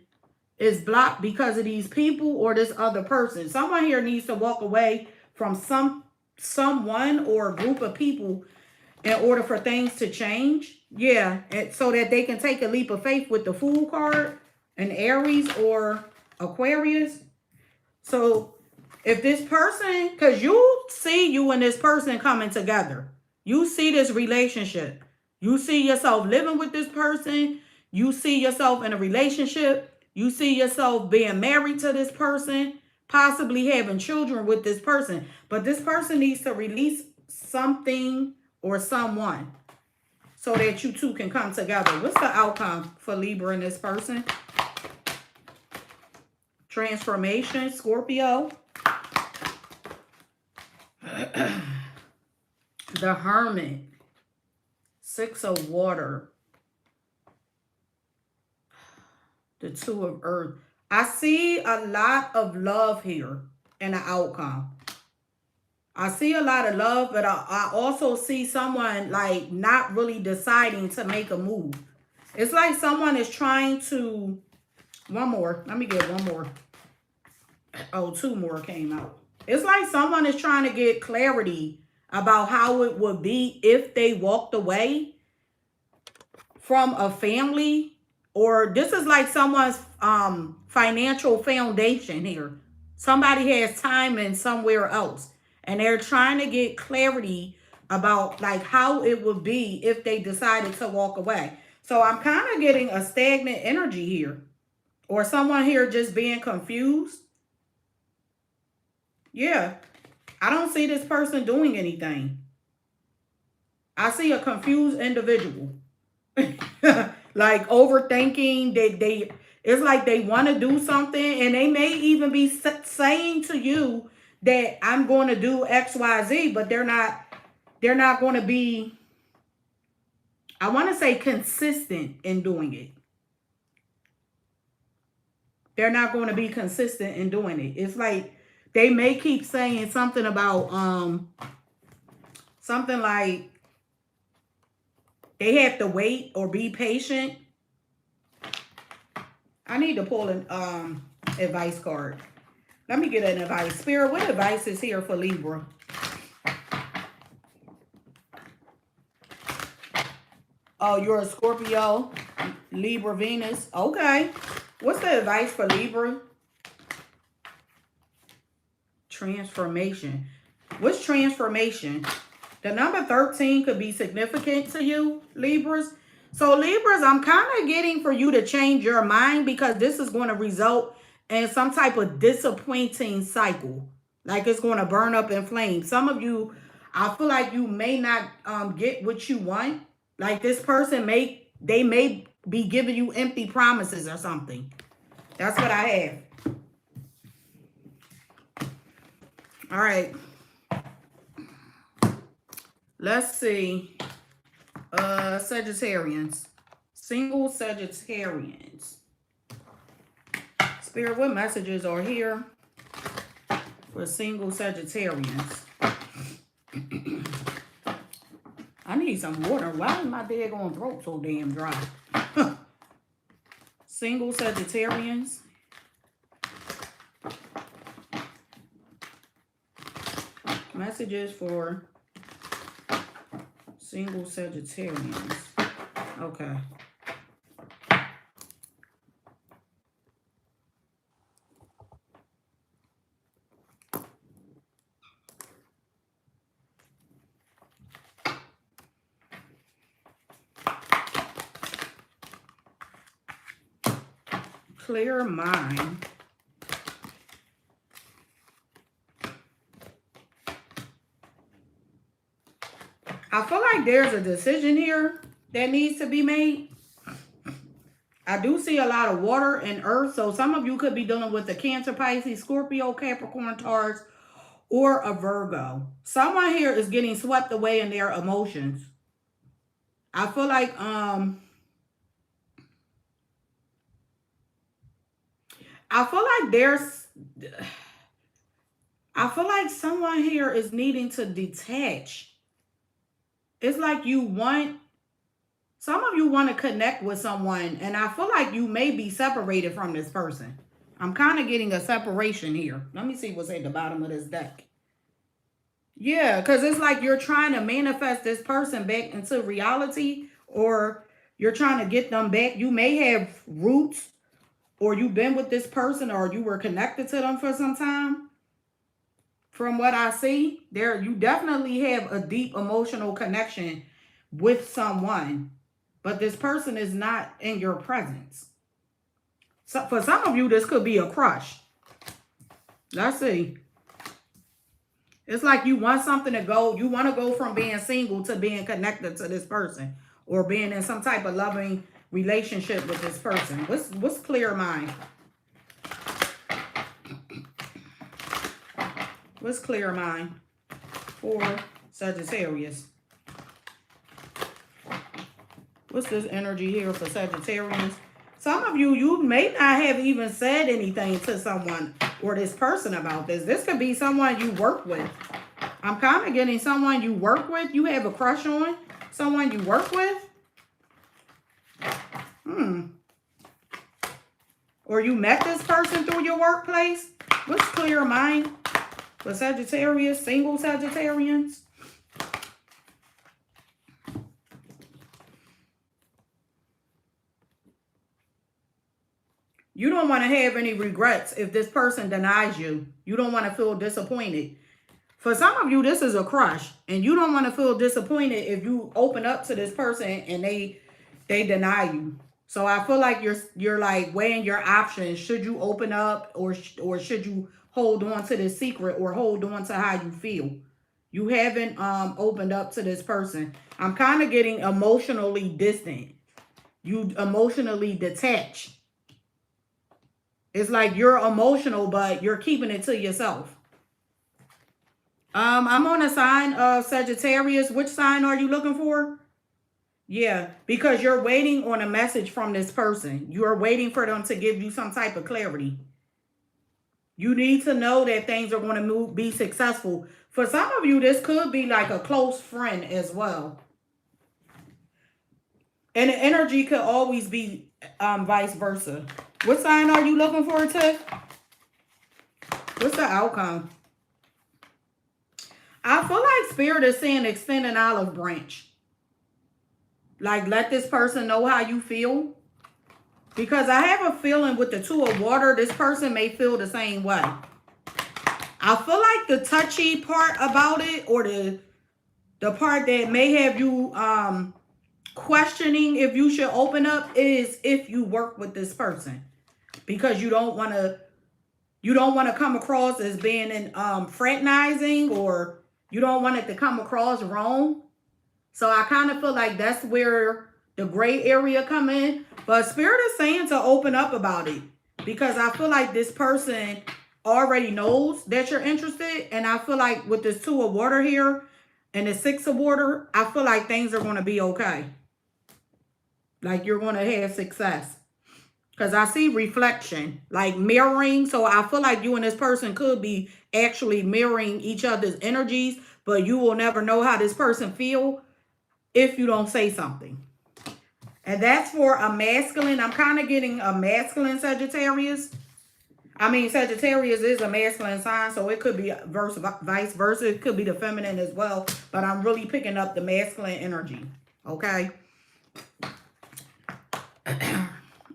is blocked because of these people or this other person. Someone here needs to walk away from someone or a group of people in order for things to change. Yeah, and so that they can take a leap of faith with the Fool card, an Aries or Aquarius. So if this person, because you see you and this person coming together. You see this relationship. You see yourself living with this person. You see yourself in a relationship. You see yourself being married to this person, possibly having children with this person. But this person needs to release something or someone so that you two can come together. What's the outcome for Libra and this person? Transformation, Scorpio. The Hermit. 6 of water. The 2 of earth. I see a lot of love here in the outcome. I see a lot of love, but I also see someone like not really deciding to make a move. It's like someone is trying to... One more. Let me get one more. Oh, two more came out. It's like someone is trying to get clarity about how it would be if they walked away from a family, or this is like someone's financial foundation here. Somebody has time in somewhere else, and they're trying to get clarity about like how it would be if they decided to walk away. So I'm kind of getting a stagnant energy here, or someone here just being confused. Yeah, I don't see this person doing anything. I see a confused individual. Like overthinking. It's like they want to do something, and they may even be saying to you that I'm going to do XYZ, but they're not going to be, I want to say, consistent in doing it. They're not going to be consistent in doing it. It's like they may keep saying something about something like they have to wait or be patient. I need to pull an advice card. Let me get an advice. Spirit, what advice is here for Libra? Oh, you're a Scorpio, Libra, Venus. Okay. What's the advice for Libra? Transformation. What's transformation? The number 13 could be significant to you, Libras. So Libras, I'm kind of getting for you to change your mind, because this is going to result in some type of disappointing cycle. Like it's going to burn up in flames. Some of you, I feel like you may not get what you want. Like this person may be giving you empty promises or something. That's what I have. All right. Let's see. Sagittarians. Single Sagittarians. Spirit, what messages are here for single Sagittarians? I need some water. Why is my daggone throat so damn dry? Single Sagittarians. Messages for single Sagittarians. Okay. Clear mind. I feel like there's a decision here that needs to be made. I do see a lot of water and earth. So some of you could be dealing with a Cancer, Pisces, Scorpio, Capricorn, Taurus, or a Virgo. Someone here is getting swept away in their emotions. I feel like someone here is needing to detach. It's like some of you want to connect with someone, and I feel like you may be separated from this person. I'm kind of getting a separation here. Let me see what's at the bottom of this deck. Yeah, because it's like you're trying to manifest this person back into reality, or you're trying to get them back. You may have roots, or you've been with this person, or you were connected to them for some time. From what I see, you definitely have a deep emotional connection with someone, but this person is not in your presence. So for some of you, this could be a crush. Let's see. It's like you want something to go. You want to go from being single to being connected to this person, or being in some type of loving relationship with this person. What's clear mind? What's clear mind for Sagittarius? What's this energy here for Sagittarians? Some of you may not have even said anything to someone or this person about this. This could be someone you work with. I'm kind of getting someone you work with. You have a crush on someone you work with. Or you met this person through your workplace. What's clear mind for Sagittarius, single Sagittarians? You don't want to have any regrets if this person denies you. You don't want to feel disappointed. For some of you, this is a crush. And you don't want to feel disappointed if you open up to this person and they deny you. So I feel like you're like weighing your options. Should you open up or should you hold on to this secret or hold on to how you feel? You haven't opened up to this person. I'm kind of getting emotionally distant. You emotionally detached. It's like you're emotional, but you're keeping it to yourself. I'm on a sign of Sagittarius. Which sign are you looking for? Yeah, because you're waiting on a message from this person. You are waiting for them to give you some type of clarity. You need to know that things are going to be successful. For some of you, this could be like a close friend as well. And the energy could always be vice versa. What sign are you looking for, Tiff? What's the outcome? I feel like Spirit is saying extend an olive branch. Like, let this person know how you feel. Because I have a feeling with the Two of Water, this person may feel the same way. I feel like the touchy part about it, or the part that may have you questioning if you should open up, is if you work with this person. Because you don't want to come across as being fraternizing, or you don't want it to come across wrong. So I kind of feel like that's where the gray area come in. But Spirit is saying to open up about it. Because I feel like this person already knows that you're interested. And I feel like with this Two of Water here and the Six of Water, I feel like things are going to be okay. Like you're going to have success. Because I see reflection, like mirroring. So I feel like you and this person could be actually mirroring each other's energies. But you will never know how this person feels if you don't say something. And that's for a masculine. I'm kind of getting a masculine Sagittarius. I mean, Sagittarius is a masculine sign, so it could be vice versa. It could be the feminine as well. But I'm really picking up the masculine energy. Okay.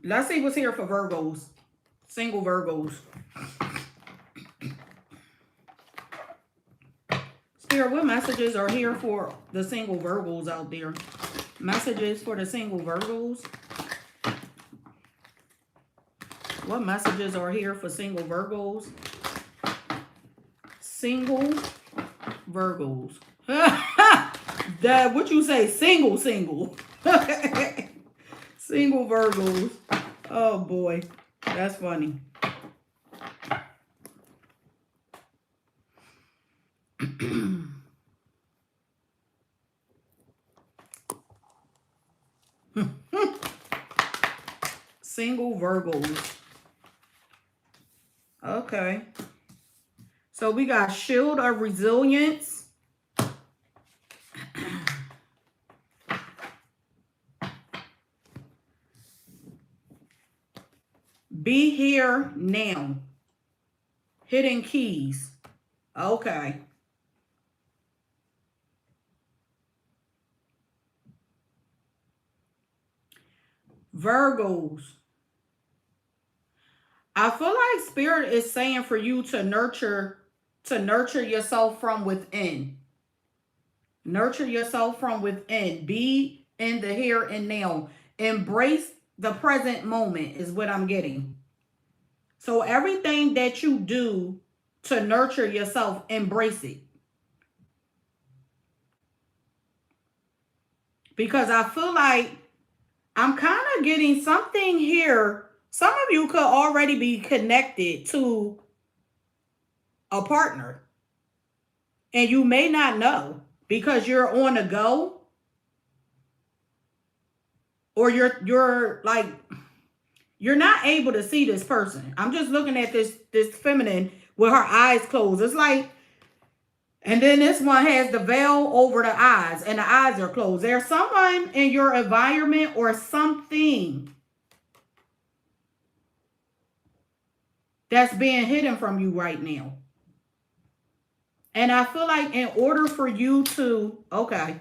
Let's see what's here for Virgos. Single Virgos. Spirit, what messages are here for the single Virgos out there? Messages for the single Virgos. What messages are here for single Virgos? Single Virgos. That, what you say? Single. Single Virgos. Oh boy, that's funny. Single Virgos. Okay. So we got Shield of Resilience. Be here now. Hidden keys. Okay. Virgos. I feel like Spirit is saying for you to nurture yourself from within. Nurture yourself from within. Be in the here and now. Embrace the present moment is what I'm getting. So everything that you do to nurture yourself, embrace it. Because I feel like I'm kind of getting something here. Some of you could already be connected to a partner. And you may not know because you're on the go. Or you're like, you're not able to see this person. I'm just looking at this feminine with her eyes closed. It's like, and then this one has the veil over the eyes and the eyes are closed. There's someone in your environment or something that's being hidden from you right now. And I feel like in order for you to, okay,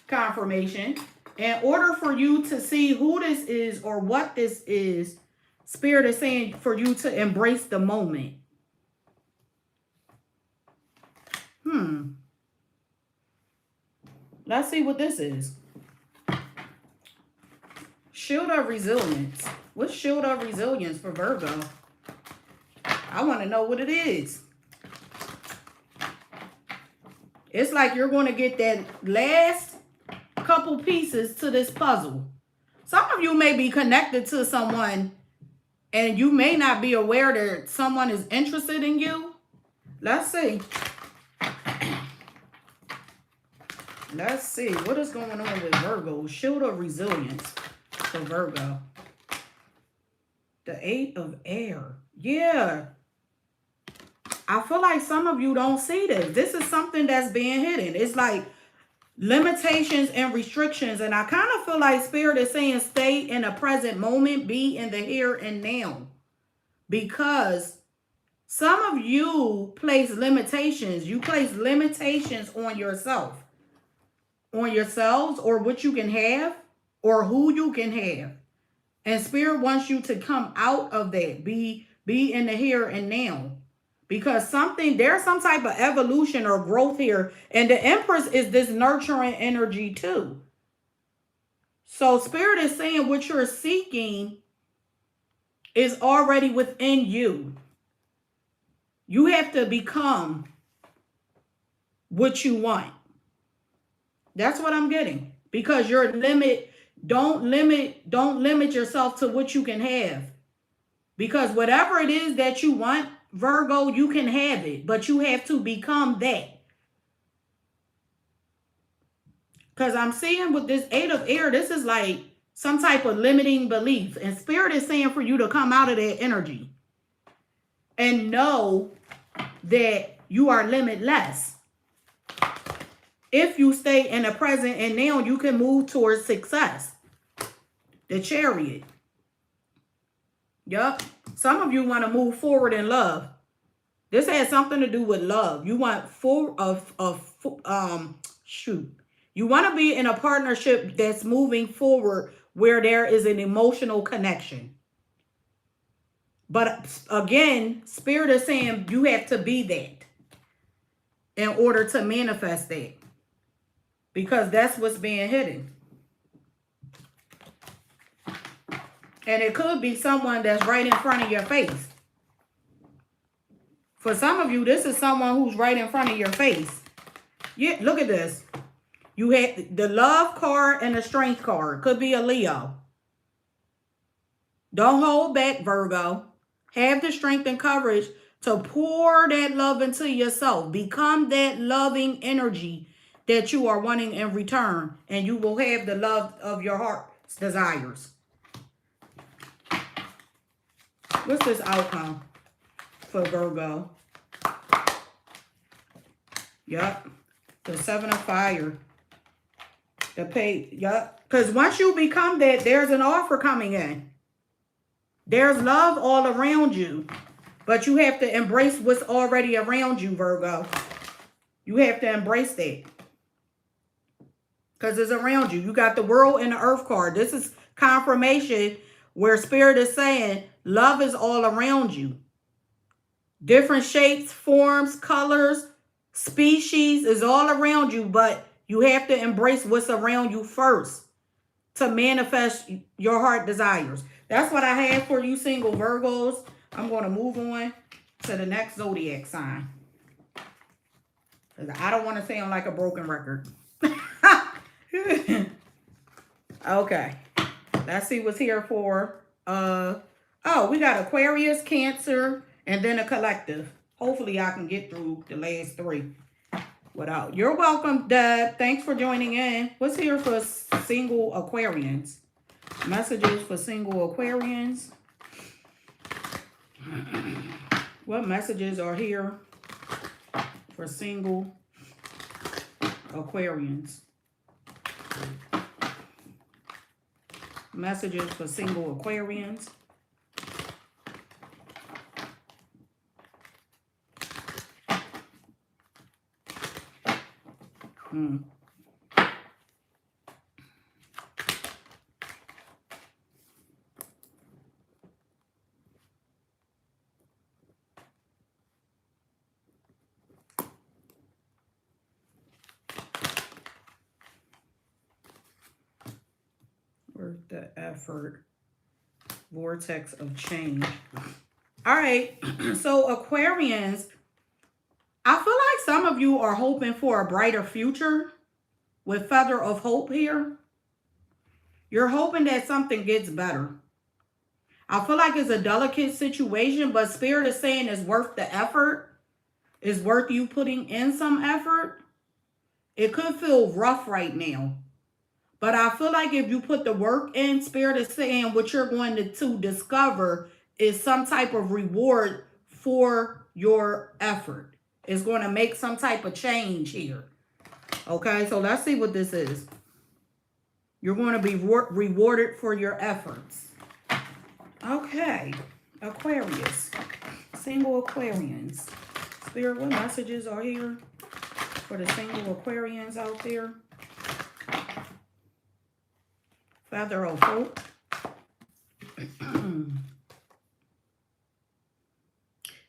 confirmation, in order for you to see who this is or what this is, Spirit is saying for you to embrace the moment. Let's see what this is. Shield of Resilience. What's Shield of Resilience for Virgo? I want to know what it is. It's like you're going to get that last couple pieces to this puzzle. Some of you may be connected to someone and you may not be aware that someone is interested in you. Let's see. Let's see. What is going on with Virgo? Shield of Resilience for Virgo. The 8 of Air. Yeah. I feel like some of you don't see this. This is something that's being hidden. It's like limitations and restrictions. And I kind of feel like Spirit is saying stay in the present moment. Be in the here and now. Because some of you place limitations. You place limitations on yourself. On yourselves or what you can have or who you can have. And Spirit wants you to come out of that. Be in the here and now. Because there's some type of evolution or growth here. And the Empress is this nurturing energy too. So Spirit is saying what you're seeking is already within you. You have to become what you want. That's what I'm getting. Because your don't limit yourself to what you can have. Because whatever it is that you want, Virgo, you can have it, but you have to become that. Because I'm seeing with this 8 of Air, this is like some type of limiting belief. And Spirit is saying for you to come out of that energy. And know that you are limitless. If you stay in the present and now you can move towards success. The Chariot. Yup. Some of you want to move forward in love. This has something to do with love. You want you want to be in a partnership that's moving forward where there is an emotional connection. But again, Spirit is saying you have to be that in order to manifest that. Because that's what's being hidden. And it could be someone that's right in front of your face. For some of you, this is someone who's right in front of your face. Yeah, look at this. You had the Love card and the Strength card. Could be a Leo. Don't hold back, Virgo. Have the strength and courage to pour that love into yourself. Become that loving energy that you are wanting in return. And you will have the love of your heart's desires. What's this outcome for Virgo? Yup. The 7 of Fire. The Page. Yup. Because once you become that, there's an offer coming in. There's love all around you. But you have to embrace what's already around you, Virgo. You have to embrace that. Because it's around you. You got the World and the Earth card. This is confirmation where Spirit is saying love is all around you. Different shapes, forms, colors, species is all around you. But you have to embrace what's around you first to manifest your heart desires. That's what I have for you single Virgos. I'm going to move on to the next zodiac sign. I don't want to sound like a broken record. Okay. Let's see what's here for. Oh, we got Aquarius, Cancer, and then a collective. Hopefully I can get through the last 3 without. You're welcome, Deb. Thanks for joining in. What's here for single Aquarians? Messages for single Aquarians. What messages are here for single Aquarians? Messages for single Aquarians. Worth the effort. Vortex of change. All right. So Aquarians, I feel like some of you are hoping for a brighter future with feather of hope here. You're hoping that something gets better. I feel like it's a delicate situation, but Spirit is saying it's worth the effort. It's worth you putting in some effort. It could feel rough right now. But I feel like if you put the work in, Spirit is saying what you're going to discover is some type of reward for your effort. It's going to make some type of change here. Okay, so let's see what this is. You're going to be rewarded for your efforts. Okay, Aquarius. Single Aquarians. Spirit, what messages are here for the single Aquarians out there? Feather of hope.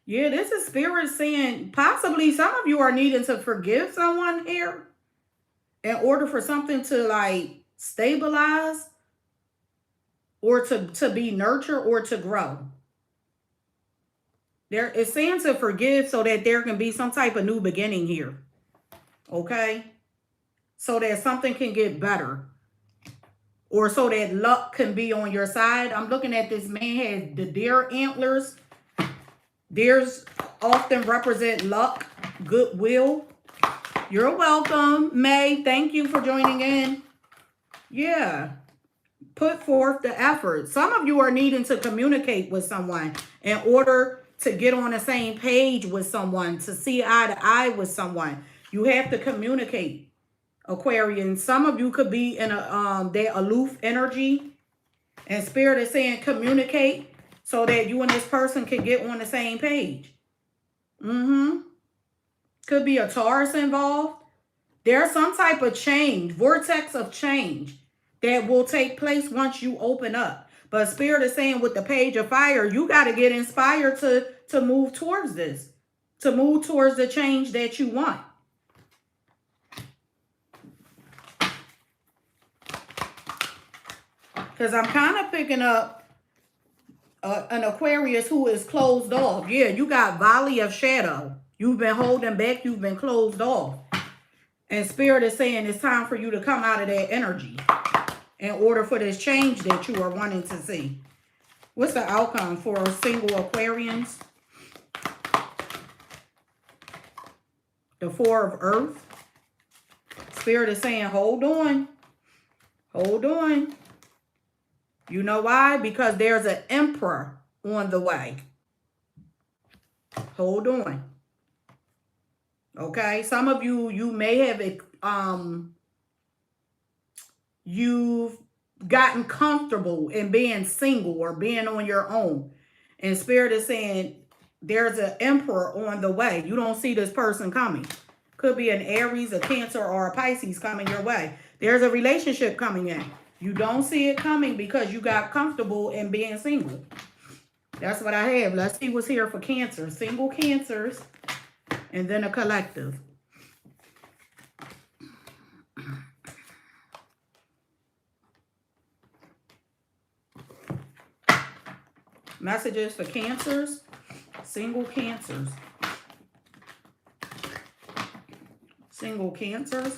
Yeah, this is Spirit saying possibly some of you are needing to forgive someone here in order for something to like stabilize or to be nurtured or to grow. There it's saying to forgive so that there can be some type of new beginning here. Okay? So that something can get better. Or so that luck can be on your side. I'm looking at this man has the deer antlers. Deers often represent luck, goodwill. You're welcome, May. Thank you for joining in. Yeah. Put forth the effort. Some of you are needing to communicate with someone in order to get on the same page with someone, to see eye to eye with someone. You have to communicate. Aquarian, some of you could be in a that aloof energy, and Spirit is saying communicate so that you and this person can get on the same page. Could be a Taurus involved. There's some type of change, vortex of change that will take place once you open up. But Spirit is saying with the Page of Fire, you got to get inspired to move towards this, to move towards the change that you want. Because I'm kind of picking up an Aquarius who is closed off. Yeah, you got volley of shadow. You've been holding back. You've been closed off. And Spirit is saying it's time for you to come out of that energy in order for this change that you are wanting to see. What's the outcome for single Aquarians? The Four of Earth. Spirit is saying, hold on. Hold on. You know why? Because there's an Emperor on the way. Hold on. Okay? Some of you, you may have, you've gotten comfortable in being single or being on your own. And Spirit is saying there's an Emperor on the way. You don't see this person coming. Could be an Aries, a Cancer, or a Pisces coming your way. There's a relationship coming in. You don't see it coming because you got comfortable in being single. That's what I have. Let's see what's here for Cancer. Single Cancers and then a collective. Messages for Cancers. Single Cancers. Single Cancers.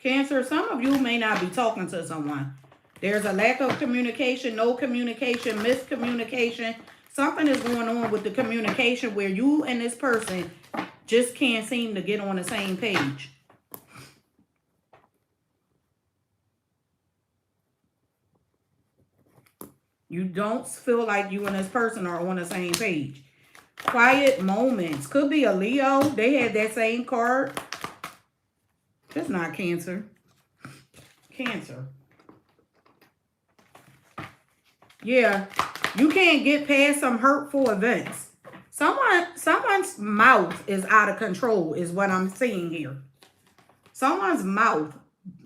Cancer, some of you may not be talking to someone. There's a lack of communication, no communication, miscommunication. Something is going on with the communication where you and this person just can't seem to get on the same page. You don't feel like you and this person are on the same page. Quiet moments. Could be a Leo. They had that same card. It's not Cancer. Cancer. Yeah. You can't get past some hurtful events. Someone's mouth is out of control is what I'm seeing here. Someone's mouth.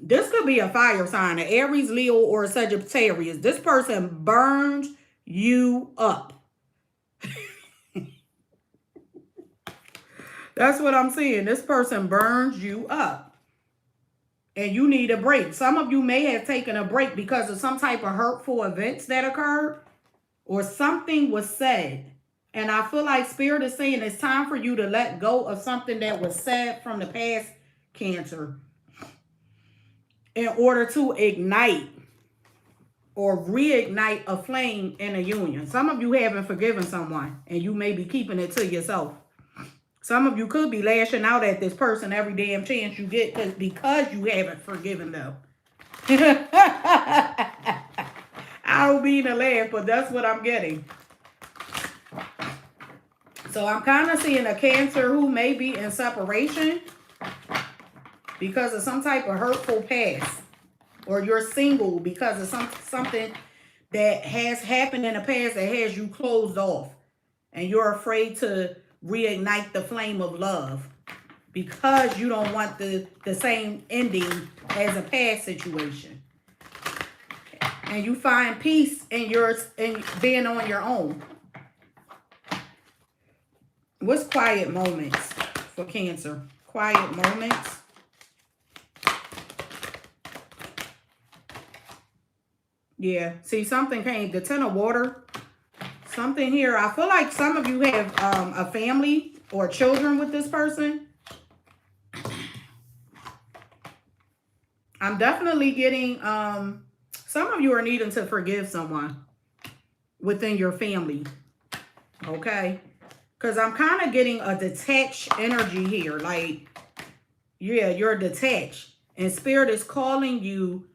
This could be a fire sign, an Aries, Leo, or a Sagittarius. This person burns you up. That's what I'm seeing. This person burns you up. And you need a break. Some of you may have taken a break because of some type of hurtful events that occurred. Or something was said. And I feel like Spirit is saying it's time for you to let go of something that was said from the past, Cancer, in order to ignite or reignite a flame in a union. Some of you haven't forgiven someone and you may be keeping it to yourself. Some of you could be lashing out at this person every damn chance you get because you haven't forgiven them. I don't mean to laugh, but that's what I'm getting. So I'm kind of seeing a Cancer who may be in separation because of some type of hurtful past. Or you're single because of something that has happened in the past that has you closed off. And you're afraid to reignite the flame of love because you don't want the same ending as a past situation. And you find peace in being on your own. What's quiet moments for Cancer? Quiet moments. Yeah, see, something came. The Ten of Water. Something here. I feel like some of you have a family or children with this person. I'm definitely getting, some of you are needing to forgive someone within your family. Okay? Because I'm kind of getting a detached energy here. Like, yeah, you're detached. And Spirit is calling you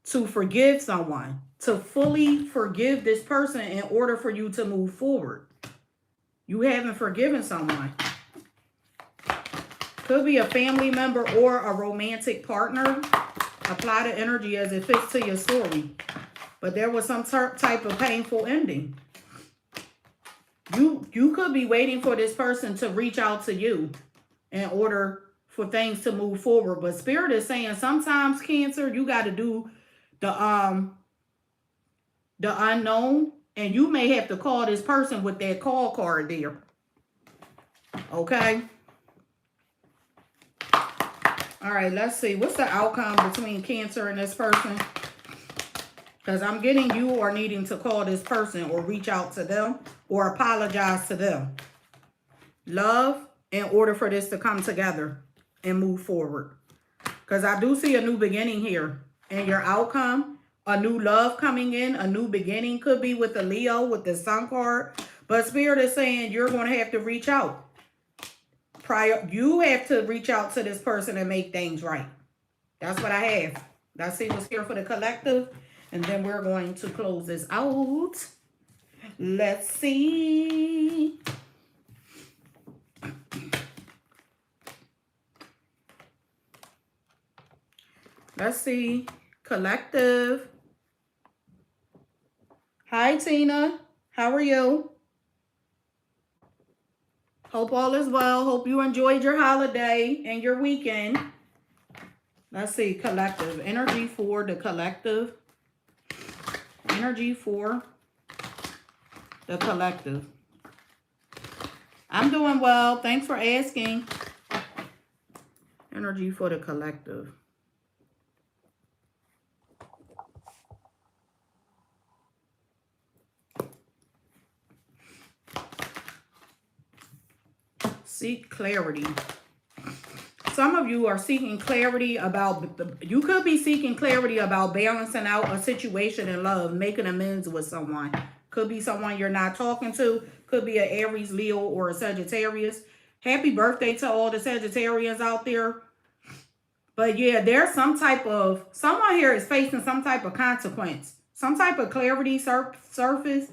to forgive someone. To fully forgive this person in order for you to move forward. You haven't forgiven someone. Could be a family member or a romantic partner. Apply the energy as it fits to your story. But there was some type of painful ending. You could be waiting for this person to reach out to you in order for things to move forward. But Spirit is saying sometimes, Cancer, you got to do the unknown. And you may have to call this person with that call card there. Okay? All right, let's see. What's the outcome between Cancer and this person? Because I'm getting you are needing to call this person or reach out to them or apologize to them. Love in order for this to come together and move forward. Because I do see a new beginning here. And your outcome, a new love coming in, a new beginning. Could be with the Leo, with the Sun card. But Spirit is saying you're going to have to reach out. You have to reach out to this person and make things right. That's what I have. Let's see what's here for the collective. And then we're going to close this out. Let's see. Let's see. Collective. Hi, Tina. How are you? Hope all is well. Hope you enjoyed your holiday and your weekend. Let's see. Collective. Energy for the collective. Energy for the collective. I'm doing well. Thanks for asking. Energy for the collective. Seek clarity. Some of you are seeking clarity about, you could be seeking clarity about balancing out a situation in love, making amends with someone. Could be someone you're not talking to. Could be an Aries, Leo, or a Sagittarius. Happy birthday to all the Sagittarians out there. But yeah, there's some type of, someone here is facing some type of consequence. Some type of clarity surface.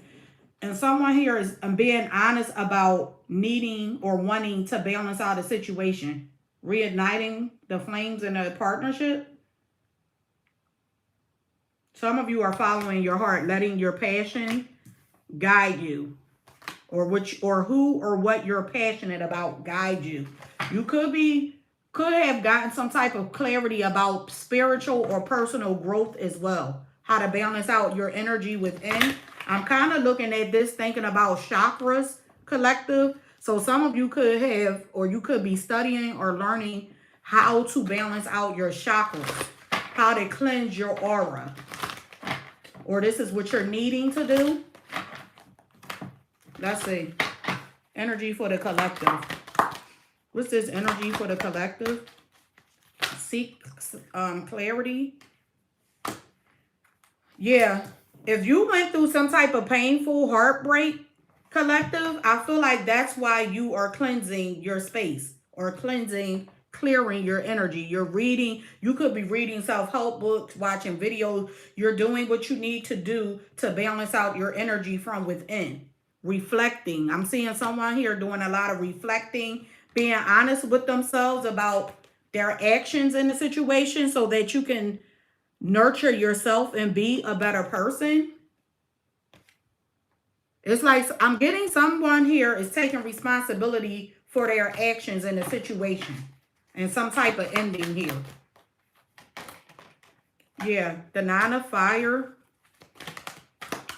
And someone here is being honest about needing or wanting to balance out a situation. Reigniting the flames in a partnership. Some of you are following your heart, letting your passion guide you. or who or what you're passionate about guide you. You could have gotten some type of clarity about spiritual or personal growth as well. How to balance out your energy within. I'm kind of looking at this thinking about chakras, collective. So some of you could have, or you could be studying or learning how to balance out your chakras, how to cleanse your aura. Or this is what you're needing to do. Let's see. Energy for the collective. What's this energy for the collective? Seek clarity. Yeah. If you went through some type of painful heartbreak, collective, I feel like that's why you are cleansing your space or clearing your energy. You're reading, you could be reading self-help books, watching videos. You're doing what you need to do to balance out your energy from within. Reflecting. I'm seeing someone here doing a lot of reflecting, being honest with themselves about their actions in the situation so that you can nurture yourself and be a better person. It's like I'm getting someone here is taking responsibility for their actions in the situation and some type of ending here. Yeah, the Nine of Fire.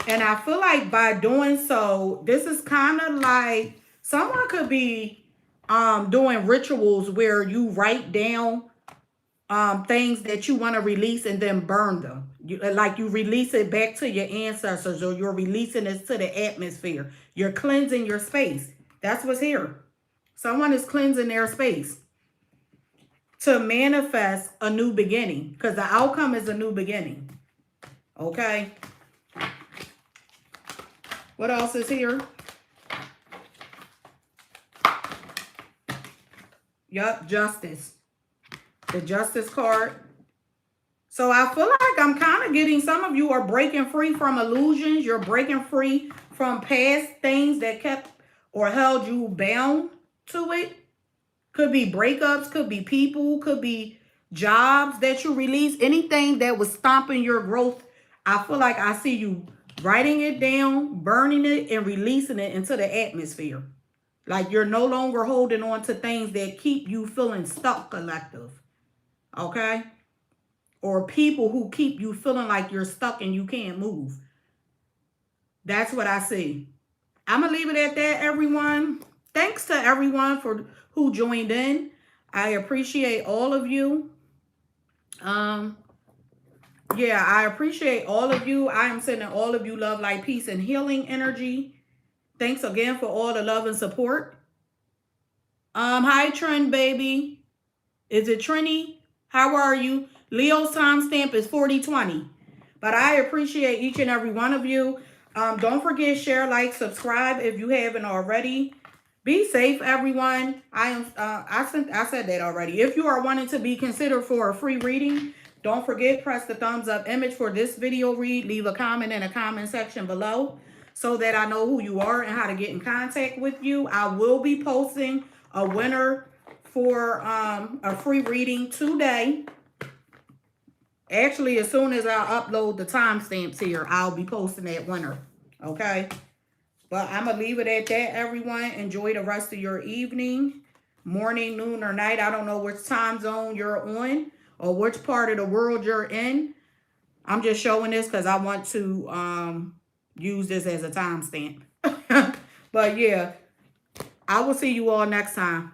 And I feel like by doing so, this is kind of like someone could be doing rituals where you write down things that you want to release and then burn them. Like you release it back to your ancestors, or you're releasing it to the atmosphere. You're cleansing your space. That's what's here. Someone is cleansing their space to manifest a new beginning, because the outcome is a new beginning. Okay. What else is here? Yup, Justice. The Justice card. So I feel like I'm kind of getting, some of you are breaking free from illusions. You're breaking free from past things that kept or held you bound to it. Could be breakups, could be people, could be jobs that you release. Anything that was stopping your growth. I feel like I see you writing it down, burning it, and releasing it into the atmosphere. Like you're no longer holding on to things that keep you feeling stuck, collective. Okay? Or people who keep you feeling like you're stuck and you can't move. That's what I see. I'm going to leave it at that, everyone. Thanks to everyone who joined in. I appreciate all of you. Yeah, I appreciate all of you. I am sending all of you love, light, peace, and healing energy. Thanks again for all the love and support. Hi, Trend Baby. Is it Trini? How are you? Leo's timestamp is 4020. But I appreciate each and every one of you. Don't forget, share, like, subscribe if you haven't already. Be safe, everyone. I said that already. If you are wanting to be considered for a free reading, don't forget, press the thumbs up image for this video read. Leave a comment in the comment section below so that I know who you are and how to get in contact with you. I will be posting a winner for a free reading today. Actually, as soon as I upload the timestamps here, I'll be posting that winner. Okay? But I'm going to leave it at that, everyone. Enjoy the rest of your evening, morning, noon, or night. I don't know which time zone you're on or which part of the world you're in. I'm just showing this because I want to use this as a timestamp. But yeah, I will see you all next time.